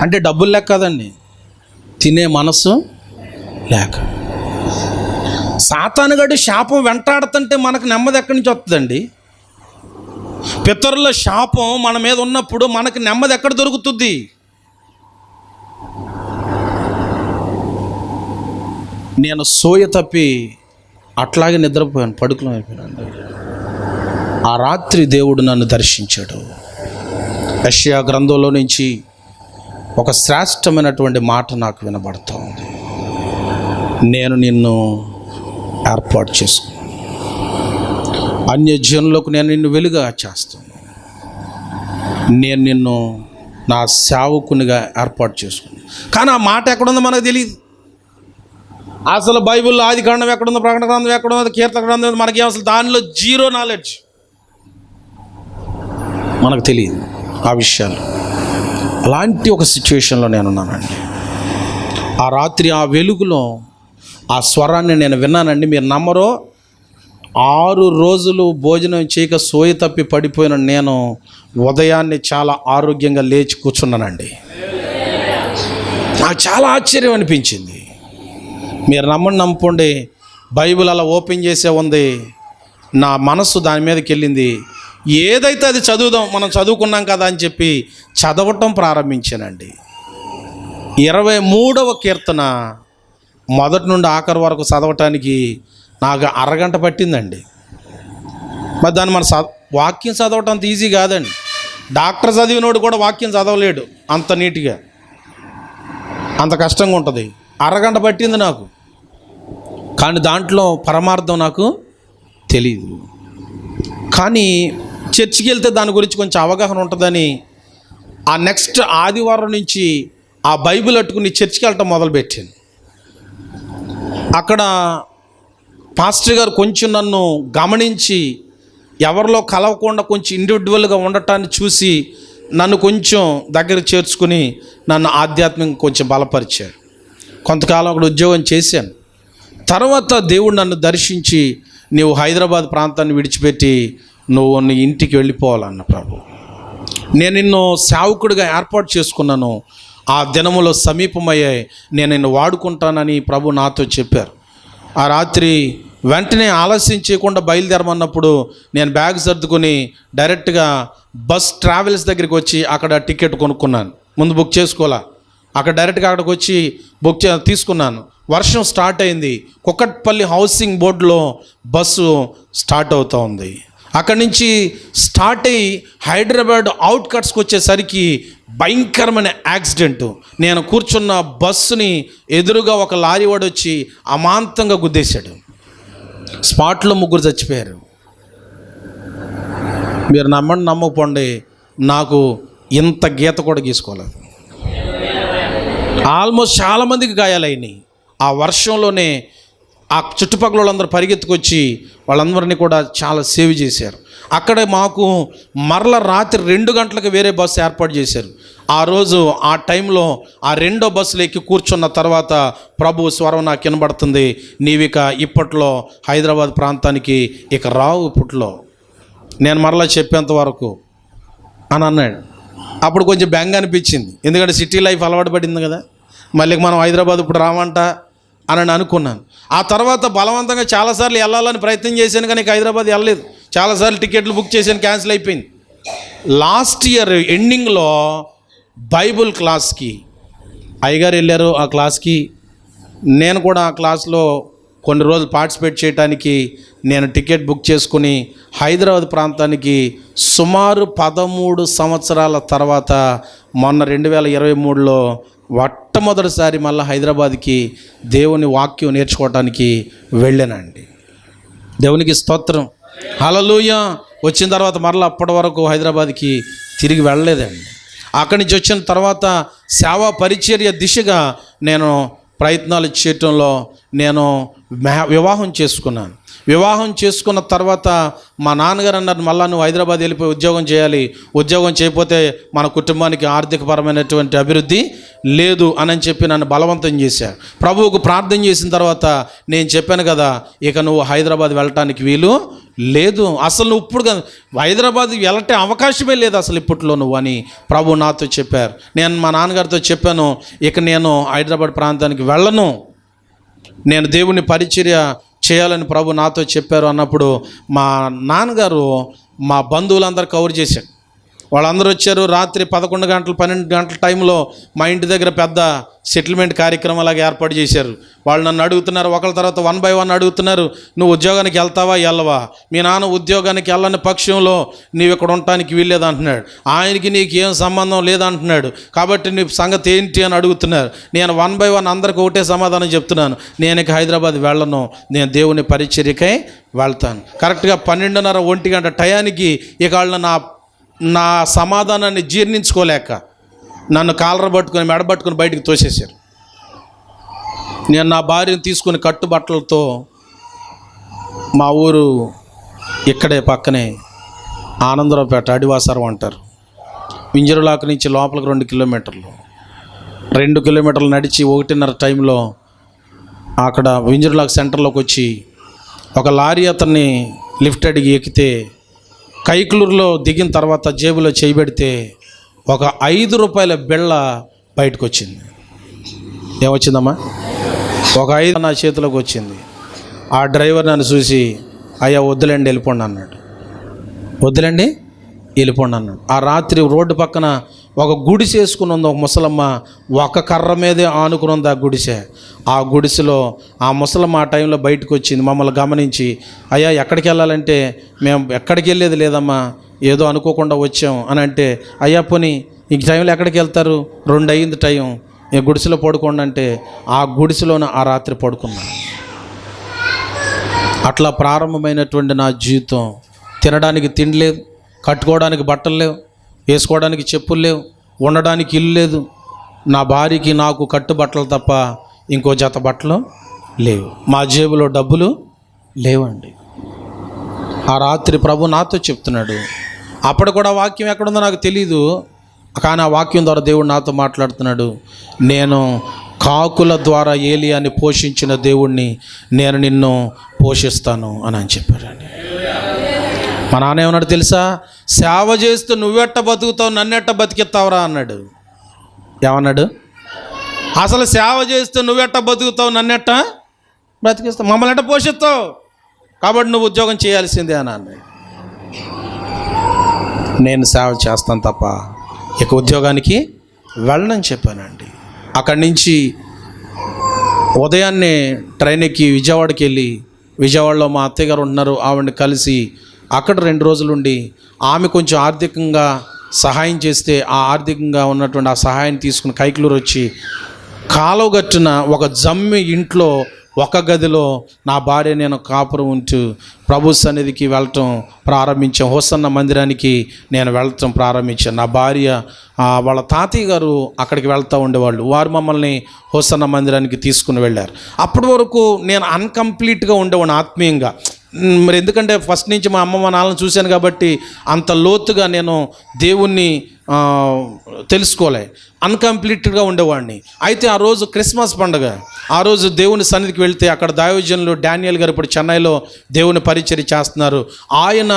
అంటే డబ్బులు లేక కదండి, తినే మనసు లేక. సాతానుగాడు శాపం వెంటాడుతుంటే మనకు నెమ్మది ఎక్కడి నుంచి వస్తుందండి? పితరుల శాపం మన మీద ఉన్నప్పుడు మనకు నెమ్మది ఎక్కడ దొరుకుతుంది? నేను సోయ తప్పి అట్లాగే నిద్రపోయాను, పడుకుని అయిపోయాను. ఆ రాత్రి దేవుడు నన్ను దర్శించాడు. యెషయా గ్రంథంలో నుంచి ఒక శ్రేష్టమైనటువంటి మాట నాకు వినబడుతూ ఉంది. నేను నిన్ను ఏర్పాటు చేసుకున్నాను, అన్యజనులకు నేను నిన్ను వెలుగా చేస్తాను, నేను నిన్ను నా సేవకునిగా ఏర్పాటు చేసుకున్నాను. కానీ ఆ మాట ఎక్కడుందో మనకు తెలియదు. అసలు బైబిల్లో ఆది కాండం ఎక్కడుందో, ప్రకటన గ్రంథం ఎక్కడుందో, కీర్తన గ్రంథం మనకి అసలు దానిలో 0 నాలెడ్జ్, మనకు తెలియదు ఆ విషయాలు. అలాంటి ఒక సిచ్యువేషన్లో నేనున్నానండి. ఆ రాత్రి ఆ వెలుగులో ఆ స్వరాన్ని నేను విన్నానండి. మీరు నమ్మరో, 6 రోజులు భోజనం చేయక సోయి తప్పి పడిపోయిన నేను ఉదయాన్నే చాలా ఆరోగ్యంగా లేచి కూర్చున్నానండి. నాకు చాలా ఆశ్చర్యం అనిపించింది. మీరు నమ్మండి, బైబిల్ అలా ఓపెన్ చేసే ఉంది, నా మనస్సు దాని మీదకి వెళ్ళింది. ఏదైతే అది చదువుదాం, మనం చదువుకున్నాం కదా అని చెప్పి చదవటం ప్రారంభించానండి. 23వ కీర్తన మొదటి నుండి ఆఖరి వరకు చదవటానికి నాకు అరగంట పట్టిందండి. మరి దాన్ని మన వాక్యం చదవటం అంత ఈజీ కాదండి. డాక్టర్ చదివినోడు కూడా వాక్యం చదవలేడు అంత నీట్గా, అంత కష్టంగా ఉంటుంది. అరగంట పట్టింది నాకు, కానీ దాంట్లో పరమార్థం నాకు తెలియదు. కానీ చర్చికి వెళ్తే దాని గురించి కొంచెం అవగాహన ఉంటుందని ఆ నెక్స్ట్ ఆదివారం నుంచి ఆ బైబిల్ అట్టుకుని చర్చికి వెళ్ళటం మొదలుపెట్టాను. అక్కడ పాస్టర్ గారు కొంచెం నన్ను గమనించి ఎవరిలో కలవకుండా కొంచెం ఇండివిజువల్గా ఉండటాన్ని చూసి నన్ను కొంచెం దగ్గర చేర్చుకుని నన్ను ఆధ్యాత్మికంగా కొంచెం బలపరిచారు. కొంతకాలం అక్కడ ఉద్యోగం చేశాను. తర్వాత దేవుడు నన్ను దర్శించి, నీవు హైదరాబాద్ ప్రాంతాన్ని విడిచిపెట్టి నువ్వు నీ ఇంటికి వెళ్ళిపోవాలన్న ప్రభు. నేను నిన్ను సేవకుడిగా ఏర్పాటు చేసుకున్నాను, ఆ దినములో సమీపమయ్యాయి, నేను నిన్ను వాడుకుంటానని ప్రభు నాతో చెప్పారు. ఆ రాత్రి వెంటనే ఆలస్యం చేయకుండా బయలుదేరమన్నప్పుడు నేను బ్యాగ్ సర్దుకొని డైరెక్ట్గా బస్ ట్రావెల్స్ దగ్గరికి వచ్చి అక్కడ టికెట్ కొనుక్కున్నాను. ముందు బుక్ చేసుకోవాలా, అక్కడ డైరెక్ట్గా అక్కడికి వచ్చి తీసుకున్నాను. వర్షం స్టార్ట్ అయింది. కుక్కట్పల్లి హౌసింగ్ బోర్డులో బస్సు స్టార్ట్ అవుతూ ఉంది. అక్కడి నుంచి స్టార్ట్ అయ్యి హైదరాబాద్ అవుట్కట్స్కి వచ్చేసరికి భయంకరమైన యాక్సిడెంట్. నేను కూర్చున్న బస్సుని ఎదురుగా ఒక లారీ వాడు వచ్చి అమాంతంగా గుద్దేశాడు. స్పాట్లో 3 చచ్చిపోయారు. మీరు నమ్మకపోండి, నాకు ఇంత గీత కూడా గీసుకోలేదు. ఆల్మోస్ట్ చాలామందికి గాయాలైనాయి. ఆ వర్షంలోనే ఆ చుట్టుపక్కల వాళ్ళందరూ పరిగెత్తుకొచ్చి వాళ్ళందరినీ కూడా చాలా సేవ్ చేశారు. అక్కడే మాకు మరల రాత్రి 2 గంటలకు వేరే బస్సు ఏర్పాటు చేశారు. ఆ రోజు ఆ టైంలో ఆ 2వ బస్సులో ఎక్కి కూర్చున్న తర్వాత ప్రభు స్వరం నాకు వినబడుతుంది, నీవిక ఇప్పట్లో హైదరాబాద్ ప్రాంతానికి ఇక రావు ఇప్పట్లో, నేను మరలా చెప్పేంత వరకు అని అన్నాడు. అప్పుడు కొంచెం బెంగ అనిపించింది, ఎందుకంటే సిటీ లైఫ్ అలవాటు పడింది కదా, మళ్ళీ మనం హైదరాబాద్ ఇప్పుడు రామంట అని అనుకున్నాను. ఆ తర్వాత బలవంతంగా చాలాసార్లు వెళ్ళాలని ప్రయత్నం చేశాను, కానీ హైదరాబాద్ వెళ్ళలేదు. చాలాసార్లు టికెట్లు బుక్ చేశాను, క్యాన్సిల్ అయిపోయింది. లాస్ట్ ఇయర్ ఎండింగ్లో బైబుల్ క్లాస్కి అయ్యగారు వెళ్ళారు. ఆ క్లాస్కి నేను కూడా ఆ క్లాస్లో కొన్ని రోజులు పార్టిసిపేట్ చేయడానికి నేను టికెట్ బుక్ చేసుకుని హైదరాబాద్ ప్రాంతానికి సుమారు 13 సంవత్సరాల తర్వాత మొన్న 2023లో మొట్టమొదటిసారి మళ్ళీ హైదరాబాద్కి దేవుని వాక్యం నేర్చుకోవడానికి వెళ్ళానండి. దేవునికి స్తోత్రం, హల్లెలూయా. వచ్చిన తర్వాత మరలా అప్పటి వరకు హైదరాబాద్కి తిరిగి వెళ్ళలేదండి. అక్కడి నుంచి వచ్చిన తర్వాత సేవా పరిచర్య దిశగా నేను ప్రయత్నాలు చేయటంలో నేను వివాహం చేసుకున్నాను. వివాహం చేసుకున్న తర్వాత మా నాన్నగారు అన్నారు, మళ్ళీ నువ్వు హైదరాబాద్ వెళ్ళిపోయి ఉద్యోగం చేయాలి, ఉద్యోగం చేయకపోతే మన కుటుంబానికి ఆర్థికపరమైనటువంటి అభివృద్ధి లేదు అని చెప్పి నన్ను బలవంతం చేశారు. ప్రభువుకు ప్రార్థన చేసిన తర్వాత నేను చెప్పాను కదా, ఇక నువ్వు హైదరాబాద్ వెళ్ళటానికి వీలు లేదు, అసలు నువ్వు ఇప్పుడు హైదరాబాద్ వెళ్ళటే అవకాశమే లేదు అసలు ఇప్పట్లో నువ్వు అని ప్రభు నాతో చెప్పారు. నేను మా నాన్నగారితో చెప్పాను, ఇక నేను హైదరాబాద్ ప్రాంతానికి వెళ్ళను, నేను దేవుని పరిచర్య చేయాలని ప్రభు నాతో చెప్పారు అన్నప్పుడు మా నాన్నగారు మా బంధువులందరూ కవర్ చేశాడు. వాళ్ళందరూ వచ్చారు. రాత్రి 11 గంటలు 12 గంటల టైంలో మా ఇంటి దగ్గర పెద్ద సెటిల్మెంట్ కార్యక్రమం అలాగే ఏర్పాటు చేశారు. వాళ్ళు నన్ను అడుగుతున్నారు, ఒకళ్ళ తర్వాత 1 by 1 అడుగుతున్నారు, నువ్వు ఉద్యోగానికి వెళ్తావా వెళ్ళవా, మీ నాన్న ఉద్యోగానికి వెళ్ళని పక్షంలో నీవు ఇక్కడ ఉండటానికి వీల్లేదు అంటున్నాడు, ఆయనకి నీకు ఏం సంబంధం లేదంటున్నాడు, కాబట్టి నీ సంగతి ఏంటి అని అడుగుతున్నారు. నేను 1 by 1 అందరికి ఒకటే సమాధానం చెప్తున్నాను, నేను ఇక హైదరాబాద్ వెళ్ళను, నేను దేవుని పరిచర్యకై వెళ్తాను. కరెక్ట్గా 12:30 1 గంట టయానికి ఇక వాళ్ళు నా సమాధానాన్ని జీర్ణించుకోలేక నన్ను కాలర పట్టుకొని మెడబట్టుకొని బయటికి తోసేశారు. నేను నా భార్యను తీసుకుని కట్టుబట్టలతో మా ఊరు ఇక్కడే పక్కనే ఆనందరావుపేట అడివాసరం అంటారు, వింజరులాక నుంచి లోపలికి 2 కిలోమీటర్లు, 2 కిలోమీటర్లు నడిచి 1:30 టైంలో అక్కడ వింజరులాక సెంటర్లోకి వచ్చి ఒక లారీ అతన్ని లిఫ్ట్ అడిగి ఎక్కితే కైకులూరులో దిగిన తర్వాత జేబులో చేయబెడితే ఒక 5 రూపాయల బిళ్ళ బయటకు వచ్చింది. ఏమొచ్చిందమ్మా? ఒక 5 నా చేతిలోకి వచ్చింది. ఆ డ్రైవర్ నన్ను చూసి, అయ్యా వద్దులేండి వెళ్ళిపోండి అన్నాడు. వద్దులేండి వెళ్ళిపోండి అన్నాడు. ఆ రాత్రి రోడ్డు పక్కన ఒక గుడిసె వేసుకుని ఉంది ఒక ముసలమ్మ, ఒక కర్ర మీదే ఆనుకుని ఉంది ఆ గుడిసె. ఆ గుడిసెలో ఆ ముసలమ్మ ఆ టైంలో బయటకు వచ్చింది. మమ్మల్ని గమనించి, అయ్యా ఎక్కడికి వెళ్ళాలంటే, మేము ఎక్కడికి వెళ్ళేది లేదమ్మా, ఏదో అనుకోకుండా వచ్చాం అని అంటే, అయ్యా పోనీ ఈ టైంలో ఎక్కడికి వెళ్తారు, 2 అయ్యింది టైం, ఈ గుడిసెలో పడుకోండి అంటే ఆ గుడిసెలోనే ఆ రాత్రి పడుకున్నాను. అట్లా ప్రారంభమైనటువంటి నా జీవితం. తినడానికి తిండి లేదు, కట్టుకోవడానికి బట్టలు లేవు, వేసుకోవడానికి చెప్పులు లేవు, ఉండడానికి ఇల్లు లేదు, నా భార్యకి నాకు కట్టుబట్టలు తప్ప ఇంకో జత బట్టలు లేవు, మా జేబులో డబ్బులు లేవండి. ఆ రాత్రి ప్రభు నాతో చెప్తున్నాడు. అప్పుడు కూడా వాక్యం ఎక్కడుందో నాకు తెలీదు, కానీ ఆ వాక్యం ద్వారా దేవుడు నాతో మాట్లాడుతున్నాడు. నేను కాకుల ద్వారా ఏలియాని పోషించిన దేవుణ్ణి, నేను నిన్ను పోషిస్తాను అని చెప్పారండి. మా నాన్న ఏమన్నాడు తెలుసా? సేవ చేస్తూ నువ్వెట్ట బతుకుతావు, నన్నెట్ట బతికిస్తావురా అన్నాడు. ఏమన్నాడు? అసలు సేవ చేస్తూ నువ్వెట్ట బతుకుతావు, నన్నెట్ట బ్రతికిస్తావు, మమ్మల్ని ఎట్ట పోషిస్తావు, కాబట్టి నువ్వు ఉద్యోగం చేయాల్సిందే అని అన్నాడు. నేను సేవ చేస్తాను తప్ప ఇక ఉద్యోగానికి వెళ్ళనని చెప్పానండి. అక్కడి నుంచి ఉదయాన్నే ట్రైన్ ఎక్కి విజయవాడకి వెళ్ళి, విజయవాడలో మా అత్తయ్య గారు ఉంటున్నారు, ఆవిడని కలిసి అక్కడ 2 రోజులు ఉండి, ఆమె కొంచెం ఆర్థికంగా సహాయం చేస్తే ఆ ఆర్థికంగా ఉన్నటువంటి ఆ సహాయాన్ని తీసుకుని కైకులూరు వచ్చి కాలువ గట్టున ఒక జమ్మి ఇంట్లో ఒక గదిలో నా భార్య నేను కాపురం ఉంటూ ప్రభు సన్నిధికి వెళ్ళటం ప్రారంభించాం. హోసన్న మందిరానికి నేను వెళ్ళటం ప్రారంభించాను. నా భార్య వాళ్ళ తాతయ్య గారు అక్కడికి వెళ్తూ ఉండేవాళ్ళు, వారు మమ్మల్ని హోసన్న మందిరానికి తీసుకుని వెళ్ళారు. అప్పటి వరకు నేను అన్కంప్లీట్గా ఉండేవాడిని ఆత్మీయంగా. మరి ఎందుకంటే ఫస్ట్ నుంచి మా అమ్మ మా నాన్నని చూశాను కాబట్టి అంత లోతుగా నేను దేవుణ్ణి తెలుసుకోలే, అన్కంప్లీటెడ్గా ఉండేవాడిని. అయితే ఆ రోజు క్రిస్మస్ పండుగ, ఆ రోజు దేవుని సన్నిధికి వెళ్తే అక్కడ దైవజనులు డానియల్ గారు ఇప్పుడు చెన్నైలో దేవుని పరిచర్య చేస్తున్నారు. ఆయన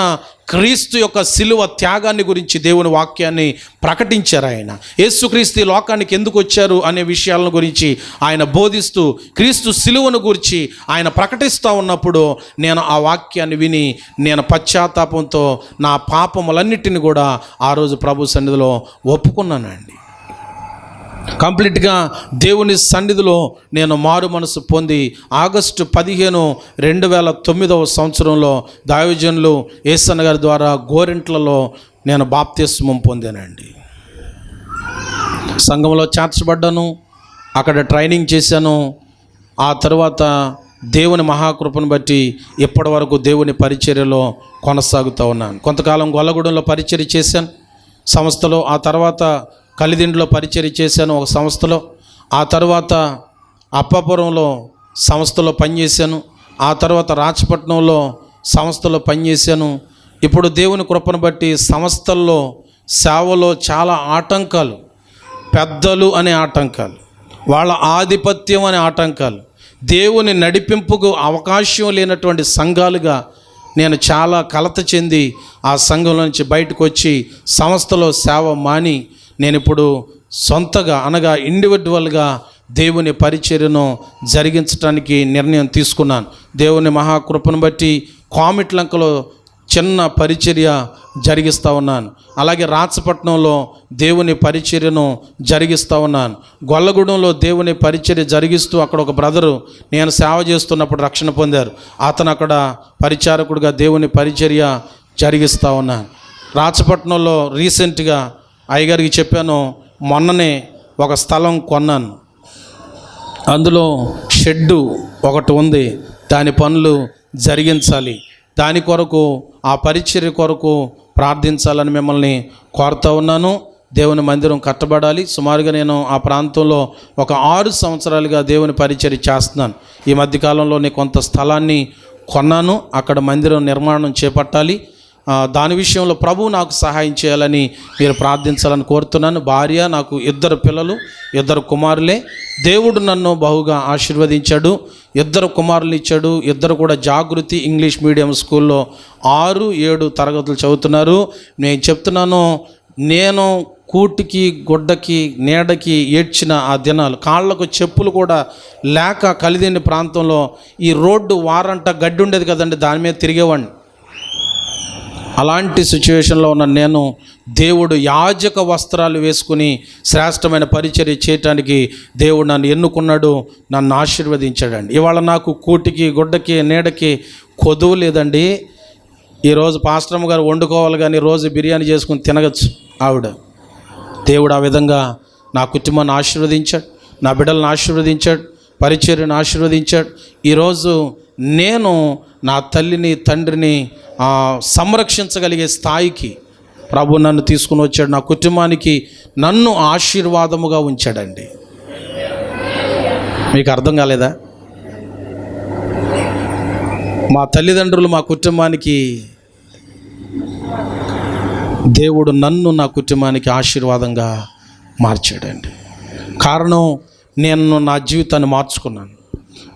క్రీస్తు యొక్క సిలువ త్యాగాన్ని గురించి దేవుని వాక్యాన్ని ప్రకటించారు. ఆయన యేసుక్రీస్తు ఈ లోకానికి ఎందుకు వచ్చారు అనే విషయాలను గురించి ఆయన బోధిస్తూ క్రీస్తు సిలువను గురించి ఆయన ప్రకటిస్తూ ఉన్నప్పుడు నేను ఆ వాక్యాన్ని విని నేను పశ్చాత్తాపంతో నా పాపములన్నిటిని కూడా ఆ రోజు ప్రభు సన్నిధిలో ఒప్పుకున్నానండి. కంప్లీట్గా దేవుని సన్నిధిలో నేను మారు మనసు పొంది ఆగస్టు 15, 2009 దైవజనులు యేసన్న గారి ద్వారా గోరింట్లలో నేను బాప్తిస్మం పొందానండి. సంఘంలో చేర్చబడ్డాను, అక్కడ ట్రైనింగ్ చేశాను. ఆ తర్వాత దేవుని మహాకృపను బట్టి ఇప్పటి వరకు దేవుని పరిచర్యలో కొనసాగుతూ ఉన్నాను. కొంతకాలం గొల్లగూడెంలో పరిచర్య చేశాను సంస్థలో, ఆ తర్వాత కలిదిండిలో పరిచర్య చేశాను ఒక సంస్థలో, ఆ తర్వాత అప్పాపురంలో సంస్థలో పనిచేశాను, ఆ తర్వాత రాచపట్నంలో సంస్థలో పనిచేశాను. ఇప్పుడు దేవుని కృపను బట్టి సంస్థల్లో సేవలో చాలా ఆటంకాలు, పెద్దలు అనే ఆటంకాలు, వాళ్ళ ఆధిపత్యం అనే ఆటంకాలు, దేవుని నడిపింపుకు అవకాశం లేనటువంటి సంఘాలుగా నేను చాలా కలత చెంది ఆ సంఘంలో నుంచి బయటకు వచ్చి సంస్థలో సేవ మాని నేను ఇప్పుడు సొంతగా అనగా ఇండివిజువల్గా దేవుని పరిచర్యను జరిగించడానికి నిర్ణయం తీసుకున్నాను. దేవుని మహాకృపను బట్టి కామిట్లంకలో చిన్న పరిచర్య జరిగిస్తూ ఉన్నాను. అలాగే రాచపట్నంలో దేవుని పరిచర్యను జరిగిస్తూ ఉన్నాను. గొల్లగూడెంలో దేవుని పరిచర్య జరిగిస్తూ అక్కడ ఒక బ్రదరు నేను సేవ చేస్తున్నప్పుడు రక్షణ పొందారు. అతను అక్కడ పరిచారకుడిగా దేవుని పరిచర్య జరిగిస్తూ ఉన్నాను. రాచపట్నంలో రీసెంట్గా అయ్యగారికి చెప్పాను, మొన్ననే ఒక స్థలం కొన్నాను, అందులో షెడ్డు ఒకటి ఉంది, దాని పనులు జరిగించాలి, దాని కొరకు ఆ పరిచర్య కొరకు ప్రార్థించాలని మిమ్మల్ని కోరుతూ ఉన్నాను. దేవుని మందిరం కట్టబడాలి. సుమారుగా నేను ఆ ప్రాంతంలో ఒక 6 సంవత్సరాలుగా దేవుని పరిచర్య చేస్తున్నాను. ఈ మధ్యకాలంలో నేను కొంత స్థలాన్ని కొన్నాను, అక్కడ మందిరం నిర్మాణం చేపట్టాలి. దాని విషయంలో ప్రభు నాకు సహాయం చేయాలని మీరు ప్రార్థించాలని కోరుతున్నాను. భార్య, నాకు 2 పిల్లలు, 2 కుమారులే. దేవుడు నన్ను బహుగా ఆశీర్వదించాడు, 2 కుమారులు ఇచ్చాడు. 2 కూడా జాగృతి ఇంగ్లీష్ మీడియం స్కూల్లో 6, 7 తరగతులు చదువుతున్నారు. నేను చెప్తున్నాను, నేను కూటికి గుడ్డకి నీడకి ఏడ్చిన ఆ దినాలు, కాళ్ళకు చెప్పులు కూడా లేక కలిదిండి ప్రాంతంలో ఈ రోడ్డు వారంట గడ్డి ఉండేది కదండి, దాని మీద తిరిగేవాడిని. అలాంటి సిచ్యువేషన్లో ఉన్న నేను దేవుడు యాజక వస్త్రాలు వేసుకుని శ్రేష్టమైన పరిచర్య చేయటానికి దేవుడు నన్ను ఎన్నుకున్నాడు, నన్ను ఆశీర్వదించాడండి. ఇవాళ నాకు కూటికి గుడ్డకి నీడకి కొదువు లేదండి. ఈరోజు పాస్టరమ్మ గారు వండుకోవాలి కానీ రోజు బిర్యానీ చేసుకుని తినగచ్చు ఆవిడ. దేవుడు ఆ విధంగా నా కుటుంబాన్ని ఆశీర్వదించాడు, నా బిడ్డలను ఆశీర్వదించాడు, పరిచర్యను ఆశీర్వదించాడు. ఈరోజు నేను నా తల్లిని తండ్రిని సంరక్షించగలిగే స్థాయికి ప్రభు నన్ను తీసుకుని వచ్చాడు. నా కుటుంబానికి నన్ను ఆశీర్వాదముగా ఉంచాడండి. మీకు అర్థం కాలేదా? మా తల్లిదండ్రులు మా కుటుంబానికి, దేవుడు నన్ను నా కుటుంబానికి ఆశీర్వాదంగా మార్చాడండి. కారణం, నేను నా జీవితాన్ని మార్చుకున్నాను.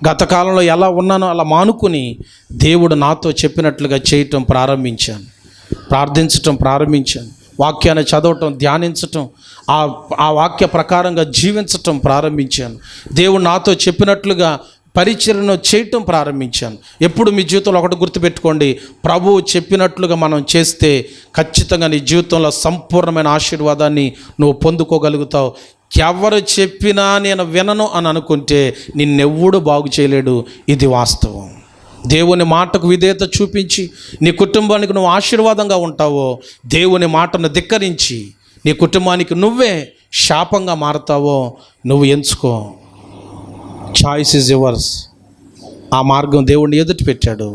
గత కాలంలో ఎలా ఉన్నానో అలా మానుకుని దేవుడు నాతో చెప్పినట్లుగా చేయటం ప్రారంభించాను, ప్రార్థించటం ప్రారంభించాను, వాక్యాన్ని చదవటం, ధ్యానించటం, ఆ వాక్య ప్రకారంగా జీవించటం ప్రారంభించాను. దేవుడు నాతో చెప్పినట్లుగా పరిచర్యను చేయటం ప్రారంభించాను. ఎప్పుడు మీ జీవితంలో ఒకటి గుర్తుపెట్టుకోండి, ప్రభువు చెప్పినట్లుగా మనం చేస్తే ఖచ్చితంగా నీ జీవితంలో సంపూర్ణమైన ఆశీర్వాదాన్ని నువ్వు పొందుకోగలుగుతావు. ఎవరు చెప్పినా నేను వినను అని అనుకుంటే నిన్నెవ్వడు బాగు చేయలేడు. ఇది వాస్తవం. దేవుని మాటకు విధేయత చూపించి నీ కుటుంబానికి నువ్వు ఆశీర్వాదంగా ఉంటావో, దేవుని మాటను ధిక్కరించి నీ కుటుంబానికి నువ్వే శాపంగా మారతావో నువ్వు ఎంచుకో. Choice is yours. ఆ మార్గం దేవుడిని ఎదుటి పెట్టాడు.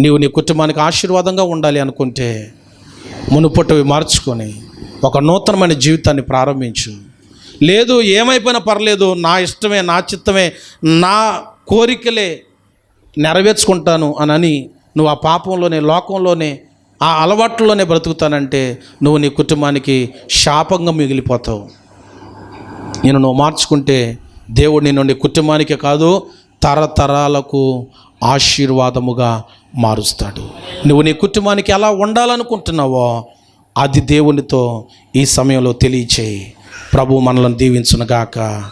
నీవు నీ కుటుంబానికి ఆశీర్వాదంగా ఉండాలి అనుకుంటే మునుపటివి మార్చుకొని ఒక నూతనమైన జీవితాన్ని ప్రారంభించు. లేదు, ఏమైపోయినా పర్లేదు, నా ఇష్టమే, నా చిత్తమే, నా కోరికలే నెరవేర్చుకుంటాను అని నువ్వు ఆ పాపంలోనే, లోకంలోనే, ఆ అలవాట్లలోనే బ్రతుకుతానంటే నువ్వు నీ కుటుంబానికి శాపంగా మిగిలిపోతావు. నువ్వు మార్చుకుంటే దేవుడు నిన్ను నీ కుటుంబానికే కాదు తరతరాలకు ఆశీర్వాదముగా మారుస్తాడు. నువ్వు నీ కుటుంబానికి ఎలా ఉండాలనుకుంటున్నావో అది దేవునితో ఈ సమయంలో తెలియచేయి. ప్రభువు మనలను దీవించునుగాక.